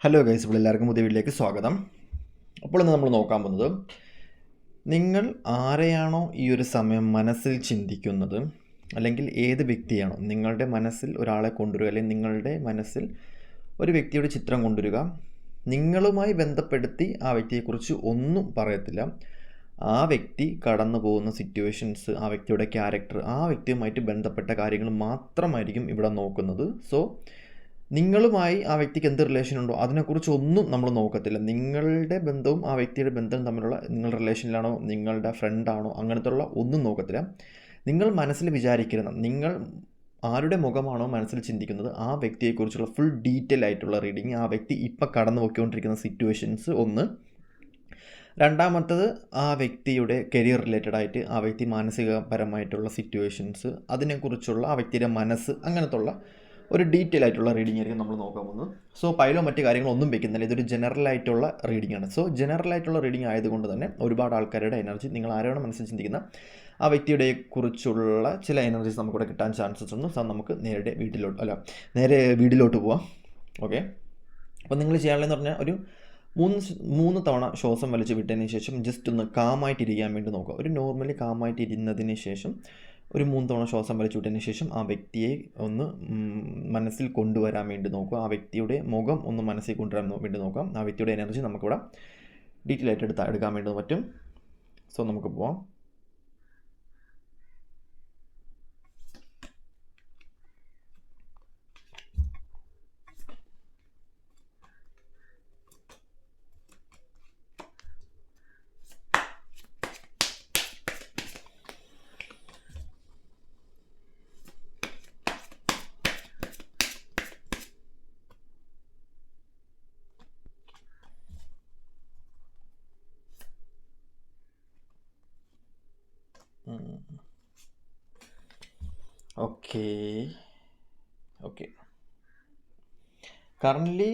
Hello guys, ഇപ്പോൾ എല്ലാവർക്കും പുതിയ വീട്ടിലേക്ക് സ്വാഗതം. അപ്പോൾ ഇന്ന് നമ്മൾ നോക്കാൻ പോകുന്നത്, നിങ്ങൾ ആരെയാണോ ഈ ഒരു സമയം മനസ്സിൽ ചിന്തിക്കുന്നത്, അല്ലെങ്കിൽ ഏത് വ്യക്തിയാണോ നിങ്ങളുടെ മനസ്സിൽ ഒരാളെ കൊണ്ടുവരിക, അല്ലെങ്കിൽ നിങ്ങളുടെ മനസ്സിൽ ഒരു വ്യക്തിയുടെ ചിത്രം കൊണ്ടുവരിക, നിങ്ങളുമായി ബന്ധപ്പെടുത്തി ആ വ്യക്തിയെക്കുറിച്ച് ഒന്നും പറയത്തില്ല. ആ വ്യക്തി കടന്നു പോകുന്ന സിറ്റുവേഷൻസ്, ആ വ്യക്തിയുടെ ക്യാരക്ടർ, ആ വ്യക്തിയുമായിട്ട് ബന്ധപ്പെട്ട കാര്യങ്ങൾ മാത്രമായിരിക്കും ഇവിടെ നോക്കുന്നത്. സോ നിങ്ങളുമായി ആ വ്യക്തിക്ക് എന്ത് റിലേഷൻ ഉണ്ടോ അതിനെക്കുറിച്ച് ഒന്നും നമ്മൾ നോക്കത്തില്ല. നിങ്ങളുടെ ബന്ധവും ആ വ്യക്തിയുടെ ബന്ധവും തമ്മിലുള്ള, നിങ്ങളുടെ റിലേഷനിലാണോ, നിങ്ങളുടെ ഫ്രണ്ടാണോ, അങ്ങനത്തെ ഉള്ള ഒന്നും നോക്കത്തില്ല. നിങ്ങൾ മനസ്സിൽ വിചാരിക്കരുത്, നിങ്ങൾ ആരുടെ മുഖമാണോ മനസ്സിൽ ചിന്തിക്കുന്നത് ആ വ്യക്തിയെക്കുറിച്ചുള്ള ഫുൾ ഡീറ്റെയിൽ ആയിട്ടുള്ള റീഡിങ്, ആ വ്യക്തി ഇപ്പം കടന്നു പോയിക്കൊണ്ടിരിക്കുന്ന സിറ്റുവേഷൻസ് ഒന്ന്. രണ്ടാമത്തത്, ആ വ്യക്തിയുടെ കരിയർ റിലേറ്റഡ് ആയിട്ട് ആ വ്യക്തി മാനസികപരമായിട്ടുള്ള സിറ്റുവേഷൻസ്, അതിനെക്കുറിച്ചുള്ള ആ വ്യക്തിയുടെ മനസ്സ്, അങ്ങനത്തെ ഉള്ള ഒരു ഡീറ്റെയിൽ ആയിട്ടുള്ള റീഡിംഗ് ആയിരിക്കും നമ്മൾ നോക്കാൻ പോകുന്നത്. സോ പൈലോ മറ്റു കാര്യങ്ങളൊന്നും വെക്കുന്നില്ല, ഇതൊരു ജനറൽ ആയിട്ടുള്ള റീഡിംഗ് ആണ്. സോ ജനറൽ ആയിട്ടുള്ള റീഡിംഗ് ആയതുകൊണ്ട് തന്നെ ഒരുപാട് ആൾക്കാരുടെ എനർജി, നിങ്ങൾ ആരാണ് മനസ്സിൽ ചിന്തിക്കുന്ന ആ വ്യക്തിയുടെ കുറിച്ചുള്ള ചില എനർജീസ് നമുക്കിവിടെ കിട്ടാൻ ചാൻസസ് ഉണ്ട്. സോ നമുക്ക് നേരെ വീഡിയോയിലോട്ട് പോവാം. ഓക്കെ, അപ്പോൾ നിങ്ങൾ ചെയ്യാനുള്ളതെന്ന് പറഞ്ഞാൽ ഒരു മൂന്ന് തവണ ശ്വാസം വലിച്ച് വിട്ടതിന് ശേഷം ജസ്റ്റ് ഒന്ന് കാമായിട്ടിരിക്കാൻ വേണ്ടി നോക്കുക. ഒരു നോർമലി കാമായിട്ടിരുന്നതിന് ശേഷം ഒരു 3 തവണ ശ്വാസം വലിച്ചു വിട്ടതിന് ശേഷം ആ വ്യക്തിയെ ഒന്ന് മനസ്സിൽ കൊണ്ടുവരാൻ വേണ്ടി നോക്കുക. ആ വ്യക്തിയുടെ മുഖം ഒന്ന് മനസ്സിൽ കൊണ്ടുവരാൻ വേണ്ടി നോക്കാം. ആ വ്യക്തിയുടെ എനർജി നമുക്കിവിടെ ഡീറ്റെയിൽ ആയിട്ട് എടുക്കാൻ വേണ്ടി പറ്റും. സോ നമുക്ക് പോവാം. Okay okay currently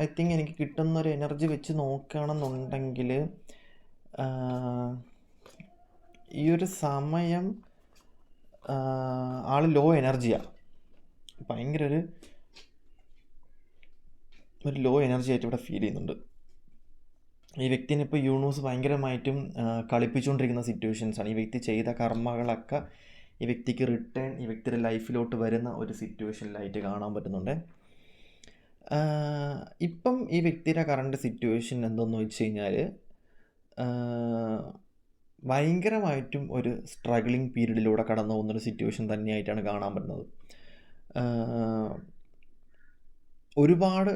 I think എനിക്ക് കിട്ടുന്നൊരു എനർജി വെച്ച് നോക്കുകയാണെന്നുണ്ടെങ്കിൽ ഈ ഒരു സമയം ആൾ ലോ എനർജിയാണ്, ഭയങ്കര ഒരു ലോ എനർജി ആയിട്ട് ഇവിടെ ഫീൽ ചെയ്യുന്നുണ്ട്. ഈ വ്യക്തിനെ ഇപ്പോൾ യൂണിവേഴ്സ് ഭയങ്കരമായിട്ടും കളിപ്പിച്ചുകൊണ്ടിരിക്കുന്ന സിറ്റുവേഷൻസാണ്. ഈ വ്യക്തി ചെയ്ത കർമ്മകളൊക്കെ ഈ വ്യക്തിക്ക് റിട്ടേൺ ഈ വ്യക്തിയുടെ ലൈഫിലോട്ട് വരുന്ന ഒരു സിറ്റുവേഷനിലായിട്ട് കാണാൻ പറ്റുന്നുണ്ട്. ഇപ്പം ഈ വ്യക്തിയുടെ കറണ്ട് സിറ്റുവേഷൻ എന്തെന്ന് വെച്ച് കഴിഞ്ഞാൽ, ഭയങ്കരമായിട്ടും ഒരു സ്ട്രഗ്ലിംഗ് പീരീഡിലൂടെ കടന്നു പോകുന്നൊരു സിറ്റുവേഷൻ തന്നെയായിട്ടാണ് കാണാൻ പറ്റുന്നത്. ഒരുപാട്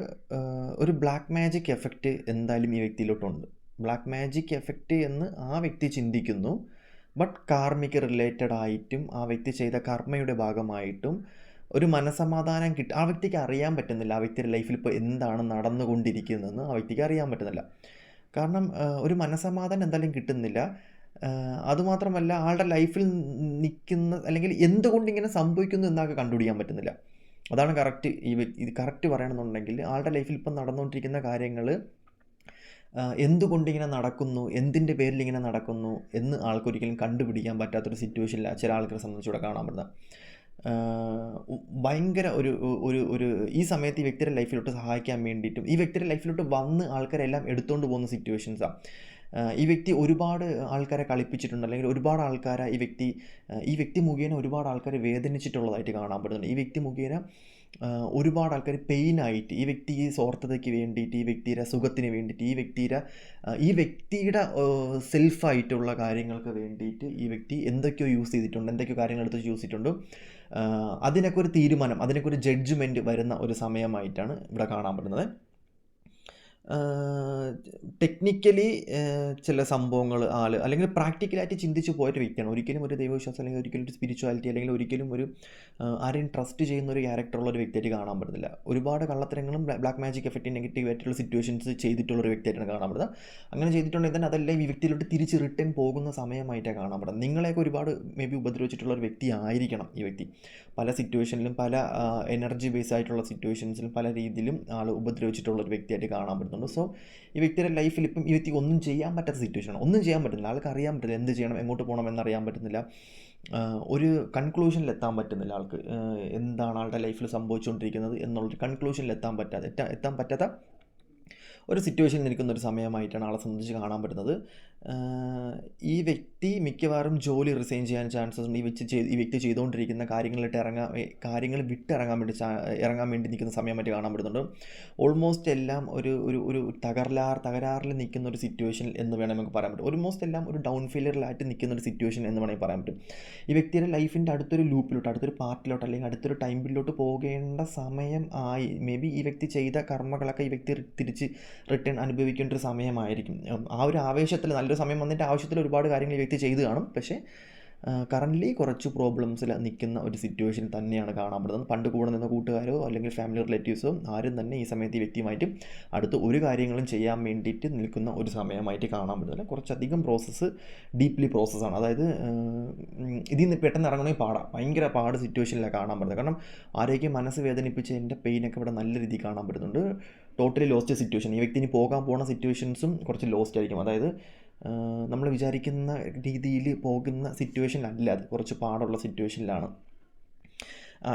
ഒരു ബ്ലാക്ക് മാജിക് എഫക്റ്റ് എന്തായാലും ഈ വ്യക്തിയിലോട്ടുണ്ട്. ബ്ലാക്ക് മാജിക് എഫക്റ്റ് എന്ന് ആ വ്യക്തി ചിന്തിക്കുന്നു. ബട്ട് കാർമിക് റിലേറ്റഡ് ആയിട്ടും ആ വ്യക്തി ചെയ്ത കർമ്മയുടെ ഭാഗമായിട്ടും ഒരു മനസമാധാനം ആ വ്യക്തിക്ക് അറിയാൻ പറ്റുന്നില്ല. ആ വ്യക്തിയുടെ ലൈഫിൽ ഇപ്പോൾ എന്താണ് നടന്നുകൊണ്ടിരിക്കുന്നതെന്ന് ആ വ്യക്തിക്ക് അറിയാൻ പറ്റുന്നില്ല. കാരണം ഒരു മനസമാധാനം എന്തായാലും കിട്ടുന്നില്ല. അതുമാത്രമല്ല, ആളുടെ ലൈഫിൽ നിൽക്കുന്ന, അല്ലെങ്കിൽ എന്തുകൊണ്ട് ഇങ്ങനെ സംഭവിക്കുന്നു എന്നൊക്കെ കണ്ടുപിടിക്കാൻ പറ്റുന്നില്ല. അതാണ് കറക്റ്റ്. ഇത് കറക്റ്റ് പറയണമെന്നുണ്ടെങ്കിൽ, ആളുടെ ലൈഫിൽ ഇപ്പം നടന്നുകൊണ്ടിരിക്കുന്ന കാര്യങ്ങൾ എന്തുകൊണ്ടിങ്ങനെ നടക്കുന്നു, എന്തിൻ്റെ പേരിൽ ഇങ്ങനെ നടക്കുന്നു എന്ന് ആൾക്കൊരിക്കലും കണ്ടുപിടിക്കാൻ പറ്റാത്തൊരു സിറ്റുവേഷനിലാണ് ചില ആൾക്കാരെ സംബന്ധിച്ചിവിടെ കാണാൻ പറ്റുന്നത്. ഭയങ്കര ഒരു ഈ സമയത്ത് ഈ വ്യക്തിയുടെ ലൈഫിലോട്ട് സഹായിക്കാൻ വേണ്ടിയിട്ടും ഈ വ്യക്തിയുടെ ലൈഫിലോട്ട് വന്ന് ആൾക്കാരെല്ലാം എടുത്തുകൊണ്ട് പോകുന്ന സിറ്റുവേഷൻസാണ്. ഈ വ്യക്തി ഒരുപാട് ആൾക്കാരെ കളിപ്പിച്ചിട്ടുണ്ട്, അല്ലെങ്കിൽ ഒരുപാട് ആൾക്കാരെ ഈ വ്യക്തി മുഖേന ഒരുപാട് ആൾക്കാരെ വേദനിച്ചിട്ടുള്ളതായിട്ട് കാണാൻ പറ്റുന്നുണ്ട്. ഈ വ്യക്തി മുഖേന ഒരുപാട് ആൾക്കാർ പെയിനായിട്ട്, ഈ വ്യക്തി സ്വാർത്ഥതയ്ക്ക് വേണ്ടിയിട്ട്, ഈ വ്യക്തിയുടെ സുഖത്തിന് വേണ്ടിയിട്ട്, ഈ വ്യക്തിയുടെ സെൽഫായിട്ടുള്ള കാര്യങ്ങൾക്ക് വേണ്ടിയിട്ട് ഈ വ്യക്തി എന്തൊക്കെയോ യൂസ് ചെയ്തിട്ടുണ്ട്, എന്തൊക്കെയോ കാര്യങ്ങൾ എടുത്ത് യൂസ് ചെയ്തിട്ടുണ്ട്. അതിനൊക്കെ ഒരു തീരുമാനം, അതിനൊക്കെ ഒരു ജഡ്ജ്മെൻറ്റ് വരുന്ന ഒരു സമയമായിട്ടാണ് ഇവിടെ കാണാൻ പറ്റുന്നത്. ടെക്നിക്കലി ചില സംഭവങ്ങൾ അല്ലെങ്കിൽ പ്രാക്ടിക്കലായിട്ട് ചിന്തിച്ച് പോയൊരു വ്യക്തിയാണ്. ഒരിക്കലും ഒരു ദൈവവിശ്വാസം, അല്ലെങ്കിൽ ഒരിക്കലും ഒരു സ്പിരിച്വാലിറ്റി, അല്ലെങ്കിൽ ഒരിക്കലും ഒരു ആരെയും ട്രസ്റ്റ് ചെയ്യുന്ന ഒരു ക്യാരക്ടറുള്ള ഒരു വ്യക്തിയായിട്ട് കാണാൻ പറ്റുന്നില്ല. ഒരുപാട് കള്ളത്തരങ്ങളും ബ്ലാക്ക് മാജിക് എഫക്റ്റ്, നെഗറ്റീവ് ആയിട്ടുള്ള സിറ്റുവേഷൻസ് ചെയ്തിട്ടുള്ള ഒരു വ്യക്തിയായിട്ടാണ് കാണാൻ പറ്റുന്നത്. അങ്ങനെ ചെയ്തിട്ടുണ്ടെങ്കിൽ തന്നെ അതെല്ലാം ഈ വ്യക്തിയിലോട്ട് തിരിച്ച് റിട്ടേൺ പോകുന്ന സമയമായിട്ടാണ് കാണാൻ പറ്റുന്നത്. നിങ്ങളെയൊക്കെ ഒരുപാട് മേ ബി ഉപദ്രവിച്ചിട്ടുള്ള ഒരു വ്യക്തി ആയിരിക്കണം ഈ വ്യക്തി. പല സിറ്റുവേഷനിലും, പല എനർജി ബേസ് ആയിട്ടുള്ള സിറ്റുവേഷൻസിലും പല രീതിയിലും ആൾ ഉപദ്രവിച്ചിട്ടുള്ള ഒരു വ്യക്തിയായിട്ട് കാണാൻ പറ്റുന്നുണ്ട്. സോ ഈ വ്യക്തിയുടെ ലൈഫിൽ ഇപ്പം ഈ വ്യക്തി ഒന്നും ചെയ്യാൻ പറ്റാത്ത സിറ്റുവേഷനാണ്. ഒന്നും ചെയ്യാൻ പറ്റുന്നില്ല. ആൾക്ക് അറിയാൻ പറ്റില്ല എന്ത് ചെയ്യണം, എങ്ങോട്ട് പോകണം എന്നറിയാൻ പറ്റുന്നില്ല. ഒരു കൺക്ലൂഷനിലെത്താൻ പറ്റുന്നില്ല ആൾക്ക്. എന്താണ് ആളുടെ ലൈഫിൽ സംഭവിച്ചുകൊണ്ടിരിക്കുന്നത് എന്നുള്ളൊരു കൺക്ലൂഷനിലെത്താൻ പറ്റാത്ത ഒരു സിറ്റുവേഷനിൽ നിൽക്കുന്ന ഒരു സമയമായിട്ടാണ് ആളെ സംബന്ധിച്ച് കാണാൻ പറ്റുന്നത്. ഈ വ്യക്തി മിക്കവാറും ജോലി റിസൈൻ ചെയ്യാൻ ചാൻസസ് ഉണ്ട്. ഈ വ്യക്തി ചെയ്തുകൊണ്ടിരിക്കുന്ന കാര്യങ്ങൾ വിട്ടിറങ്ങാൻ വേണ്ടി നിൽക്കുന്ന സമയമായിട്ട് കാണാൻ പറ്റുന്നുണ്ട്. ഓൾമോസ്റ്റ് എല്ലാം ഒരു തകരാറിൽ നിൽക്കുന്ന ഒരു സിറ്റുവേഷൻ എന്ന് വേണമെങ്കിൽ നമുക്ക് പറയാൻ പറ്റും. ഓൾമോസ്റ്റ് എല്ലാം ഒരു ഡൗൺ ഫെയിലിയറിലായിട്ട് നിൽക്കുന്ന ഒരു സിറ്റുവേഷൻ എന്ന് വേണമെങ്കിൽ പറയാൻ പറ്റും. ഈ വ്യക്തിയുടെ ലൈഫിൻ്റെ അടുത്തൊരു ലൂപ്പിലോട്ട്, അടുത്തൊരു പാർട്ടിലോട്ട്, അല്ലെങ്കിൽ അടുത്തൊരു ടൈം പീരിയഡിലോട്ട് പോകേണ്ട സമയം ആയി. മേ ബി ഈ വ്യക്തി ചെയ്ത കർമ്മങ്ങളൊക്കെ ഈ വ്യക്തി തിരിച്ച് റിട്ടേൺ അനുഭവിക്കേണ്ട ഒരു സമയമായിരിക്കും. ആ ഒരു ആവേശത്തിൽ, നല്ലൊരു സമയം വന്നിട്ട് ആവശ്യത്തിൽ ഒരുപാട് കാര്യങ്ങൾ ഈ വ്യക്തി ചെയ്ത് കാണും. പക്ഷേ കറൻ്റ്ലി കുറച്ച് പ്രോബ്ലംസിൽ നിൽക്കുന്ന ഒരു സിറ്റുവേഷൻ തന്നെയാണ് കാണാൻ പറ്റുന്നത്. പണ്ട് കൂടെ നിന്ന കൂട്ടുകാരോ അല്ലെങ്കിൽ ഫാമിലി റിലേറ്റീവ്സോ ആരും തന്നെ ഈ സമയത്ത് ഈ വ്യക്തിയുമായിട്ട് അടുത്ത് ഒരു കാര്യങ്ങളും ചെയ്യാൻ വേണ്ടിയിട്ട് നിൽക്കുന്ന ഒരു സമയമായിട്ട് കാണാൻ പറ്റുന്നില്ല. കുറച്ചധികം ഡീപ്ലി പ്രോസസ്സാണ്. അതായത് ഇതിൽ നിന്ന് പെട്ടെന്ന് ഇറങ്ങണമെങ്കിൽ ഭയങ്കര സിറ്റുവേഷനിലാണ് കാണാൻ പറ്റുന്നത്. കാരണം ആരോഗ്യം മനസ്സ് വേദനിപ്പിച്ചതിൻ്റെ പെയിനൊക്കെ ഇവിടെ നല്ല രീതിയിൽ കാണാൻ പറ്റുന്നുണ്ട്. Totally lost situation. ഈ വ്യക്തി ഇനി പോകാൻ പോകുന്ന സിറ്റുവേഷൻസും കുറച്ച് ലോസ്റ്റ് ആയിരിക്കും. അതായത് നമ്മൾ വിചാരിക്കുന്ന രീതിയിൽ പോകുന്ന സിറ്റുവേഷനല്ല, അത് കുറച്ച് പാടുള്ള സിറ്റുവേഷനിലാണ്.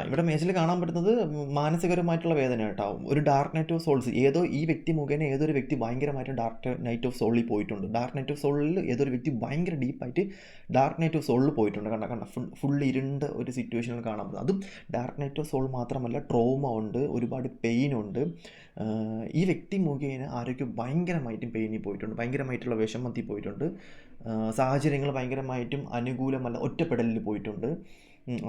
ഇവിടെ മേജറിൽ കാണാൻ പറ്റുന്നത് മാനസികപരമായിട്ടുള്ള വേദന കേട്ടാവും. ഒരു ഡാർക്ക് നൈറ്റ് ഓഫ് സോൾസ്, ഈ വ്യക്തി മുഖേന ഏതൊരു വ്യക്തി ഭയങ്കരമായിട്ട് ഡാർക്ക് നൈറ്റ് ഓഫ് സോളിൽ പോയിട്ടുണ്ട്. ഡാർക്ക് നൈറ്റ് ഓഫ് സോളിൽ ഏതൊരു വ്യക്തി ഭയങ്കര ഡീപ്പായിട്ട് ഡാർക്ക് നൈറ്റ് ഓഫ് സോളിൽ പോയിട്ടുണ്ട്. കണ്ട ഫുൾ ഇരുണ്ട ഒരു സിറ്റുവേഷനിൽ കാണാൻ പറ്റുന്നത്. അതും ഡാർക്ക് നൈറ്റ് ഓഫ് സോൾ മാത്രമല്ല, ട്രോമ ഉണ്ട്, ഒരുപാട് പെയിനുണ്ട്. ഈ വ്യക്തി മുഖേന ആരോഗ്യം ഭയങ്കരമായിട്ടും പെയിനിൽ പോയിട്ടുണ്ട്, ഭയങ്കരമായിട്ടുള്ള വിഷമത്തിൽ പോയിട്ടുണ്ട്. സാഹചര്യങ്ങൾ ഭയങ്കരമായിട്ടും അനുകൂലമല്ല, ഒറ്റപ്പെടലിൽ പോയിട്ടുണ്ട്.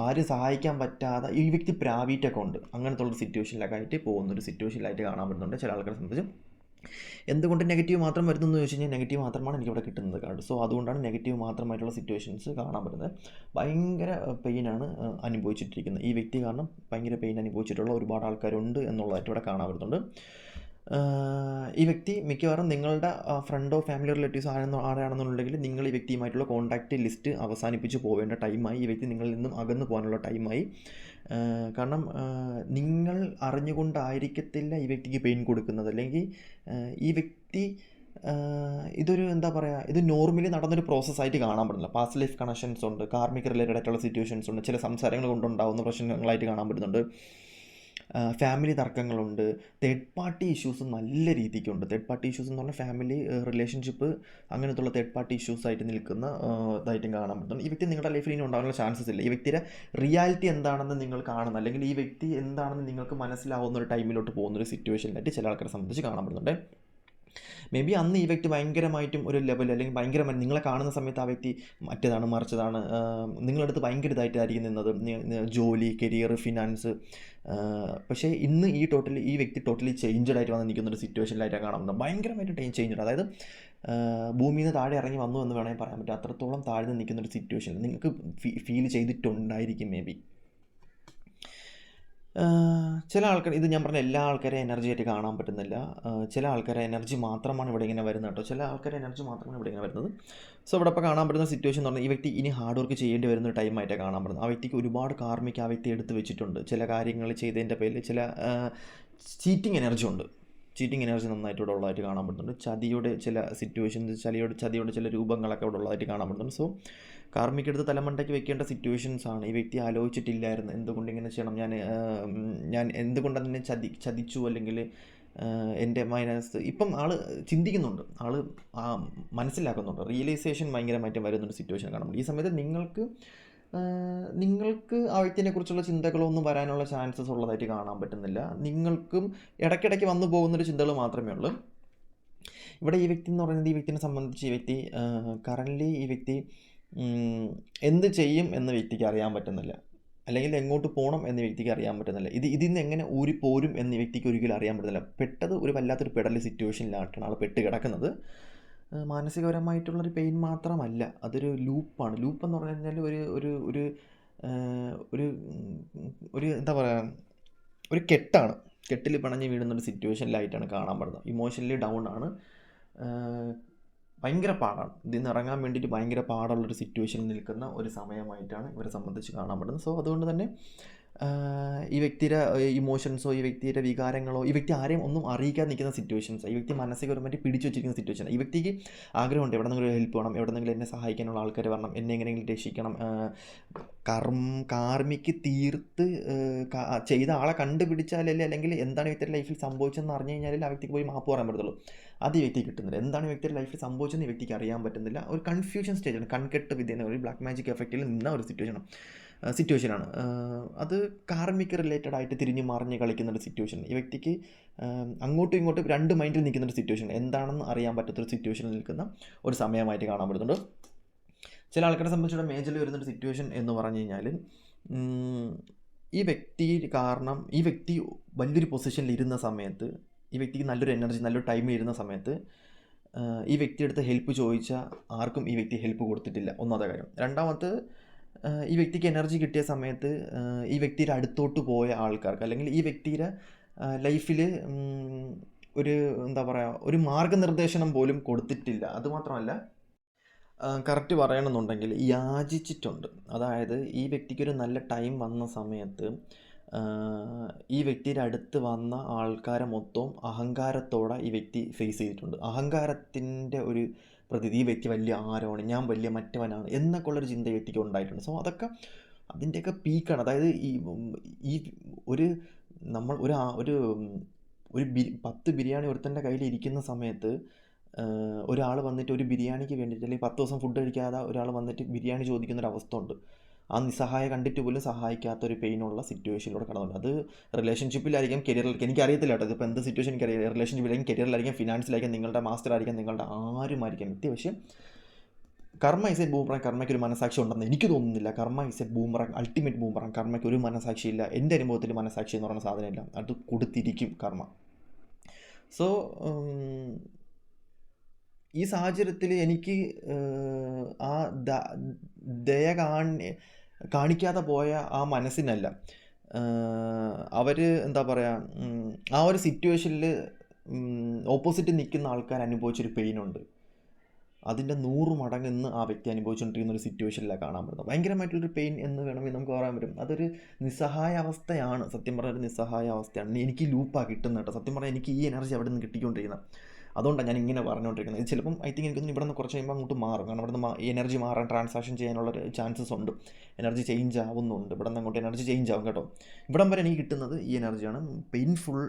ആരും സഹായിക്കാൻ പറ്റാതെ ഈ വ്യക്തി പ്രാവീറ്റൊക്കെ ഉണ്ട്. അങ്ങനത്തെ ഉള്ള സിറ്റുവേഷനിലൊക്കെ ആയിട്ട് പോകുന്നൊരു സിറ്റുവേഷനിലായിട്ട് കാണാൻ പറ്റുന്നുണ്ട് ചില ആൾക്കാരെ സംബന്ധിച്ച്. എന്തുകൊണ്ട് നെഗറ്റീവ് മാത്രം വരുന്നു എന്ന് ചോദിച്ചു കഴിഞ്ഞാൽ, നെഗറ്റീവ് മാത്രമാണ് എനിക്കിവിടെ കിട്ടുന്നത് കാർഡ്. സോ അതുകൊണ്ടാണ് നെഗറ്റീവ് മാത്രമായിട്ടുള്ള സിറ്റുവേഷൻസ് കാണാൻ പറ്റുന്നത്. ഭയങ്കര പെയിനാണ് അനുഭവിച്ചിട്ടിരിക്കുന്നത് ഈ വ്യക്തി. കാരണം ഭയങ്കര പെയിൻ അനുഭവിച്ചിട്ടുള്ള ഒരുപാട് ആൾക്കാരുണ്ട് എന്നുള്ളതായിട്ട് ഇവിടെ കാണാൻ പറ്റുന്നുണ്ട്. ഈ വ്യക്തി മിക്കവാറും നിങ്ങളുടെ ഫ്രണ്ടോ ഫാമിലി റിലേറ്റീവ്സോ ആരാണെന്നുണ്ടെങ്കിൽ നിങ്ങൾ ഈ വ്യക്തിയുമായിട്ടുള്ള കോൺടാക്റ്റ് ലിസ്റ്റ് അവസാനിപ്പിച്ച് പോവേണ്ട ടൈമായി. ഈ വ്യക്തി നിങ്ങളിൽ നിന്നും അകന്നു പോകാനുള്ള ടൈമായി. കാരണം നിങ്ങൾ അറിഞ്ഞുകൊണ്ടായിരിക്കത്തില്ല ഈ വ്യക്തിക്ക് പെയിൻ കൊടുക്കുന്നത്. അല്ലെങ്കിൽ ഈ വ്യക്തി ഇതൊരു ഇത് നോർമലി നടന്നൊരു പ്രോസസ്സായിട്ട് കാണാൻ പറ്റില്ല. പാസ്റ്റ് ലൈഫ് കണക്ഷൻസ് ഉണ്ട്, കാർമിക് റിലേറ്റഡ് ആയിട്ടുള്ള സിറ്റുവേഷൻസ് ഉണ്ട്, ചില സംസാരങ്ങൾ കൊണ്ടുണ്ടാകുന്ന പ്രശ്നങ്ങളായിട്ട് കാണാൻ പറ്റുന്നുണ്ട്. ഫാമിലി തർക്കങ്ങളുണ്ട്, തേർഡ് പാർട്ടി ഇഷ്യൂസ് നല്ല രീതിക്കുണ്ട്. തേർഡ് പാർട്ടി ഇഷ്യൂസ് എന്ന് പറഞ്ഞാൽ ഫാമിലി റിലേഷൻഷിപ്പ് അങ്ങനത്തുള്ള തേർഡ് പാർട്ടി ഇഷ്യൂസ് ആയിട്ട് നിൽക്കുന്ന ഇതായിട്ടും കാണാൻ പറ്റുന്നു. ഈ വ്യക്തി നിങ്ങളുടെ ലൈഫിൽ ഇനി ഉണ്ടാകാനുള്ള ചാൻസസ് ഇല്ല. ഈ വ്യക്തിയുടെ റിയാലിറ്റി എന്താണെന്ന് നിങ്ങൾ കാണുന്ന, അല്ലെങ്കിൽ ഈ വ്യക്തി എന്താണെന്ന് നിങ്ങൾക്ക് മനസ്സിലാവുന്ന ഒരു ടൈമിലോട്ട് പോകുന്നൊരു സിറ്റുവേഷനിലായിട്ട് ചില ആൾക്കാരെ സംബന്ധിച്ച് കാണാൻ പറ്റുന്നുണ്ട്. മേ ബി അന്ന് ഈ വ്യക്തി ഭയങ്കരമായിട്ടും ഒരു ലെവൽ, അല്ലെങ്കിൽ ഭയങ്കരമായി നിങ്ങളെ കാണുന്ന സമയത്ത് ആ വ്യക്തി മറ്റേതാണ് മറിച്ചതാണ്, നിങ്ങളടുത്ത് ഭയങ്കര ഇതായിട്ടായിരിക്കും നിന്നത്, ജോലി, കരിയർ, ഫിനാൻസ്. പക്ഷേ ഇന്ന് ഈ വ്യക്തി ടോട്ടലി ചേഞ്ച്ഡ് ആയിട്ട് വന്ന് നിൽക്കുന്ന ഒരു സിറ്റുവേഷനിലായിട്ടാണ് കാണാൻ പറ്റുന്നത്. ഭയങ്കരമായിട്ട് ചേഞ്ച്ഡ്, അതായത് ഭൂമിയിൽ നിന്ന് താഴെ ഇറങ്ങി വന്നു എന്ന് വേണമെങ്കിൽ പറയാൻ പറ്റും. അത്രത്തോളം താഴ്ന്ന് നിൽക്കുന്ന ഒരു സിറ്റുവേഷൻ നിങ്ങൾക്ക് ഫീൽ ചെയ്തിട്ടുണ്ടായിരിക്കും മേ ബി. ചില ആൾക്കാർ, ഇത് ഞാൻ പറഞ്ഞ എല്ലാ ആൾക്കാരെ എനർജി ആയിട്ട് കാണാൻ പറ്റുന്നില്ല. ചില ആൾക്കാരെ എനർജി മാത്രമാണ് ഇവിടെ ഇങ്ങനെ വരുന്നത് കേട്ടോ. ചില ആൾക്കാരെ എനർജി മാത്രമാണ് ഇവിടെ ഇങ്ങനെ വരുന്നത്. സോ ഇവിടെ ഇപ്പോൾ കാണാൻ പറ്റുന്ന സിറ്റുവേഷൻ എന്ന് പറഞ്ഞാൽ, ഈ വ്യക്തി ഇനി ഹാർഡ് വർക്ക് ചെയ്യേണ്ടി വരുന്ന ഒരു ടൈമായിട്ടാണ് കാണാൻ പറ്റുന്നത്. ആ വ്യക്തിക്ക് ഒരുപാട് കാർമിക് ആ വ്യക്തി എടുത്ത് വെച്ചിട്ടുണ്ട്. ചില കാര്യങ്ങൾ ചെയ്തതിൻ്റെ പേരിൽ ചില ചീറ്റിംഗ് എനർജി ഉണ്ട്. ചീറ്റിംഗ് എനർജി നന്നായിട്ട് ഇവിടെ ഉള്ളതായിട്ട് കാണാൻ പറ്റുന്നുണ്ട്. ചതിയുടെ ചില സിറ്റുവേഷൻസ്, ചതിയുടെ ചില രൂപങ്ങളൊക്കെ ഇവിടെ ഉള്ളതായിട്ട് കാണാൻ പറ്റുന്നുണ്ട്. സോ കാർമിക് എടുത്ത് തലമണ്ടയ്ക്ക് വെക്കേണ്ട സിറ്റുവേഷൻസാണ്. ഈ വ്യക്തി ആലോചിച്ചിട്ടില്ലായിരുന്നു എന്തുകൊണ്ട് ഇങ്ങനെ ചെയ്യണം, ഞാൻ എന്തുകൊണ്ട് അതിനെ ചതിച്ചു, അല്ലെങ്കിൽ എൻ്റെ മൈനസ്. ഇപ്പം ആൾ ചിന്തിക്കുന്നുണ്ട്, ആൾ മനസ്സിലാക്കുന്നുണ്ട്, റിയലൈസേഷൻ ഭയങ്കരമായിട്ടും വരുന്നൊരു സിറ്റുവേഷൻ കാണുമ്പോൾ ഈ സമയത്ത് നിങ്ങൾക്ക് ആ വ്യക്തിനെക്കുറിച്ചുള്ള ചിന്തകളൊന്നും വരാനുള്ള ചാൻസസ് ഉള്ളതായിട്ട് കാണാൻ പറ്റുന്നില്ല. നിങ്ങൾക്കും ഇടയ്ക്കിടയ്ക്ക് വന്നു പോകുന്നൊരു ചിന്തകൾ മാത്രമേ ഉള്ളൂ. ഇവിടെ ഈ വ്യക്തി എന്ന് പറയുന്നത്, ഈ വ്യക്തിനെ സംബന്ധിച്ച് ഈ വ്യക്തി കറൻ്റ്ലി ഈ വ്യക്തി എന്ത് ചെയ്യും എന്ന് വ്യക്തിക്ക് അറിയാൻ പറ്റുന്നില്ല, അല്ലെങ്കിൽ എങ്ങോട്ട് പോകണം എന്ന് വ്യക്തിക്ക് അറിയാൻ പറ്റുന്നില്ല. ഇതിൽ നിന്ന് എങ്ങനെ ഊരിപ്പോരും എന്ന് വ്യക്തിക്ക് ഒരിക്കലും അറിയാൻ പറ്റുന്നില്ല. ഒരു വല്ലാത്തൊരു പെടൽ സിറ്റുവേഷനിലായിട്ടാണ് ആൾ പെട്ട് കിടക്കുന്നത്. മാനസികപരമായിട്ടുള്ളൊരു പെയിൻ മാത്രമല്ല, അതൊരു ലൂപ്പാണ്. ലൂപ്പ് എന്ന് പറഞ്ഞു കഴിഞ്ഞാൽ ഒരു എന്താ പറയുക, ഒരു കെട്ടിൽ പിണഞ്ഞ് വീഴുന്നൊരു സിറ്റുവേഷനിലായിട്ടാണ് കാണാൻ പറ്റുന്നത്. ഇമോഷണലി ഡൗൺ ആണ്, ഭയങ്കര പാടാണ്. ഇതിൽ നിന്ന് ഇറങ്ങാൻ വേണ്ടിയിട്ട് ഭയങ്കര പാടുള്ളൊരു സിറ്റുവേഷനിൽ നിൽക്കുന്ന ഒരു സമയമായിട്ടാണ് ഇവരെ സംബന്ധിച്ച് കാണാൻ പറ്റുന്നത്. സോ അതുകൊണ്ട് തന്നെ ഈ വ്യക്തിയുടെ ഇമോഷൻസോ ഈ വ്യക്തിയുടെ വികാരങ്ങളോ ഈ വ്യക്തി ആരെയും ഒന്നും അറിയിക്കാതെ നിൽക്കുന്ന സിറ്റുവേഷൻസ്, ഈ വ്യക്തി മാനസികപരമായിട്ട് പിടിച്ചു വെച്ചിരിക്കുന്ന സിറ്റുവേഷൻ. ഈ വ്യക്തിക്ക് ആഗ്രഹമുണ്ട് എവിടെ നിന്നെങ്കിലും ഹെൽപ്പ് വേണം, എവിടെ നിന്നെങ്കിലും എന്നെ സഹായിക്കാനുള്ള ആൾക്കാർ വരണം, എന്നെ എങ്ങനെയെങ്കിലും രക്ഷിക്കണം. കാർമിക്ക് തീർത്ത് ചെയ്ത ആളെ കണ്ടുപിടിച്ചാലല്ലേ, അല്ലെങ്കിൽ എന്താണ് ഈ വ്യക്തിയുടെ ലൈഫിൽ സംഭവിച്ചതെന്ന് അറിഞ്ഞു കഴിഞ്ഞാലേ ആ വ്യക്തിക്ക് പോയി മാപ്പ് പറയാൻ പറ്റത്തുള്ളൂ. അത് ഈ വ്യക്തിക്ക് കിട്ടുന്നില്ല. എന്താണ് ഈ വ്യക്തിയുടെ ലൈഫിൽ സംഭവിച്ചതെന്ന് ഈ വ്യക്തിക്ക് അറിയാൻ പറ്റുന്നില്ല. ഒരു കൺഫ്യൂഷൻ സ്റ്റേജാണ്, കൺകെട്ട് വിദ്യ എന്ന ഒരു ബ്ലാക്ക് മാജിക് എഫക്റ്റിൽ നിന്ന ഒരു സിറ്റുവേഷനാണ്. അത് കാർമിക് റിലേറ്റഡ് ആയിട്ട് തിരിഞ്ഞ് മറിഞ്ഞ് കളിക്കുന്ന ഒരു സിറ്റുവേഷൻ. ഈ വ്യക്തിക്ക് അങ്ങോട്ടും ഇങ്ങോട്ടും രണ്ട് മൈൻഡിൽ നിൽക്കുന്ന ഒരു സിറ്റുവേഷൻ, എന്താണെന്ന് അറിയാൻ പറ്റാത്തൊരു സിറ്റുവേഷനിൽ നിൽക്കുന്ന ഒരു സമയമായിട്ട് കാണാൻ പറ്റുന്നുണ്ട്. ചില ആൾക്കാരെ സംബന്ധിച്ചിടത്തോളം മേജറിൽ വരുന്നൊരു സിറ്റുവേഷൻ എന്ന് പറഞ്ഞു കഴിഞ്ഞാൽ, ഈ വ്യക്തി കാരണം ഈ വ്യക്തി വലിയൊരു പൊസിഷനിൽ ഇരുന്ന സമയത്ത്, ഈ വ്യക്തിക്ക് നല്ലൊരു എനർജി നല്ലൊരു ടൈമിൽ ഇരുന്ന സമയത്ത് ഈ വ്യക്തിയെടുത്ത് ഹെൽപ്പ് ചോദിച്ചാൽ ആർക്കും ഈ വ്യക്തി ഹെൽപ്പ് കൊടുത്തിട്ടില്ല, ഒന്നാമത്തെ കാര്യം. രണ്ടാമത്, ഈ വ്യക്തിക്ക് എനർജി കിട്ടിയ സമയത്ത് ഈ വ്യക്തിയുടെ അടുത്തോട്ട് പോയ ആൾക്കാർക്ക്, അല്ലെങ്കിൽ ഈ വ്യക്തിയുടെ ലൈഫിൽ ഒരു എന്താ പറയുക, ഒരു മാർഗനിർദ്ദേശനം പോലും കൊടുത്തിട്ടില്ല. അതുമാത്രമല്ല, കറക്റ്റ് പറയണമെന്നുണ്ടെങ്കിൽ യാചിച്ചിട്ടുണ്ട്. അതായത് ഈ വ്യക്തിക്കൊരു നല്ല ടൈം വന്ന സമയത്ത് ഈ വ്യക്തിയുടെ അടുത്ത് വന്ന ആൾക്കാരെ മൊത്തവും അഹങ്കാരത്തോടെ ഈ വ്യക്തി ഫേസ് ചെയ്തിട്ടുണ്ട്. അഹങ്കാരത്തിൻ്റെ ഒരു പ്രതീതി, ഈ വ്യക്തി വലിയ ആരാണ്, ഞാൻ വലിയ മറ്റവനാണ് എന്നൊക്കെ ഉള്ളൊരു ചിന്ത ഈ വ്യക്തിക്ക് ഉണ്ടായിട്ടുണ്ട്. സോ അതൊക്കെ അതിൻ്റെയൊക്കെ പീക്കാണ്. അതായത് ഈ ഒരു നമ്മൾ ഒരു 10 ബിരിയാണി ഒരുത്തൻ്റെ കയ്യിൽ ഇരിക്കുന്ന സമയത്ത് ഒരാൾ വന്നിട്ട് ഒരു ബിരിയാണിക്ക് വേണ്ടിയിട്ട്, അല്ലെങ്കിൽ 10 ദിവസം ഫുഡ് കഴിക്കാതെ ഒരാൾ വന്നിട്ട് ബിരിയാണി ചോദിക്കുന്നൊരവസ്ഥ ഉണ്ട്. ആ നിസ്സഹായ കണ്ടിട്ട് പോലും സഹായിക്കാത്ത ഒരു പെയിനുള്ള സിറ്റുവേഷനിലൂടെ കടന്നുണ്ട്. അത് റിലേഷൻഷിപ്പിലായിരിക്കും, കരിയറിലേക്ക്, എനിക്കറിയത്തില്ല കേട്ടോ, ഇതിപ്പോൾ എന്ത് സിറ്റുവേഷൻ എനിക്കറിയാം. റിലേഷൻഷിപ്പിലായിരിക്കും, കരിയറിലായിരിക്കും, ഫിനാൻസിലായിരിക്കും, നിങ്ങളുടെ മാസ്റ്റർ ആയിരിക്കും, നിങ്ങളുടെ ആരുമായിരിക്കും വ്യക്തി. പക്ഷേ കർമ്മ ഈസ് എ ബൂമറാങ്. കർമ്മയ്ക്ക് ഒരു മനസാക്ഷി ഉണ്ടെന്ന് എനിക്ക് തോന്നുന്നില്ല. Karma is a boomerang, ultimate boomerang. കർമ്മയ്ക്ക് ഒരു മനസാക്ഷിയില്ല. എൻ്റെ അനുഭവത്തിൽ മനസാക്ഷി എന്ന് പറയുന്ന സാധനമില്ല. അത് കൊടുത്തിരിക്കും കർമ്മ. സോ ഈ സാഹചര്യത്തിൽ എനിക്ക് ആ ദയ കാണിക്കാതെ പോയ ആ മനസ്സിനല്ല, അവർ എന്താ പറയുക, ആ ഒരു സിറ്റുവേഷനിൽ ഓപ്പോസിറ്റ് നിൽക്കുന്ന ആൾക്കാർ അനുഭവിച്ചൊരു പെയിനുണ്ട്. അതിൻ്റെ 100 മടങ്ങ് ഇന്ന് ആ വ്യക്തി അനുഭവിച്ചുകൊണ്ടിരിക്കുന്ന ഒരു സിറ്റുവേഷനിലാണ് കാണാൻ പറ്റുന്നത്. ഭയങ്കരമായിട്ടുള്ളൊരു പെയിൻ എന്ന് വേണമെങ്കിൽ നമുക്ക് പറയാൻ പറ്റും. അതൊരു നിസ്സഹായ അവസ്ഥയാണ്, സത്യം പറഞ്ഞാൽ ഒരു നിസ്സഹായ അവസ്ഥയാണ്. എനിക്ക് ലൂപ്പാണ് കിട്ടുന്നത് കേട്ടോ. സത്യം പറഞ്ഞാൽ എനിക്ക് ഈ എനർജി അവിടെ നിന്ന് കിട്ടിക്കൊണ്ടിരിക്കുന്നത്. അതുകൊണ്ടാണ് ഞാൻ ഇങ്ങനെ പറഞ്ഞുകൊണ്ടിരിക്കുന്നത്. ഇത് ചിലപ്പം ഐ തിങ്ക് എനിക്കൊന്നും ഇവിടെ നിന്ന് കുറച്ച് കഴിയുമ്പോൾ അങ്ങോട്ട് മാറും. കാരണം ഇവിടെ നിന്ന് ഈ എനർജി മാറാൻ, ട്രാൻസാക്ഷൻ ചെയ്യാനുള്ള ചാൻസസ് ഉണ്ട്. എനർജി ചേഞ്ച് ആവുന്നുണ്ട്. ഇവിടെ നിന്ന് അങ്ങോട്ട് എനർജി ചേഞ്ച് ആവും കേട്ടോ. ഇവിടം വരെ എനിക്ക് കിട്ടുന്നത് ഈ എനർജിയാണ്. പെയിൻഫുൾ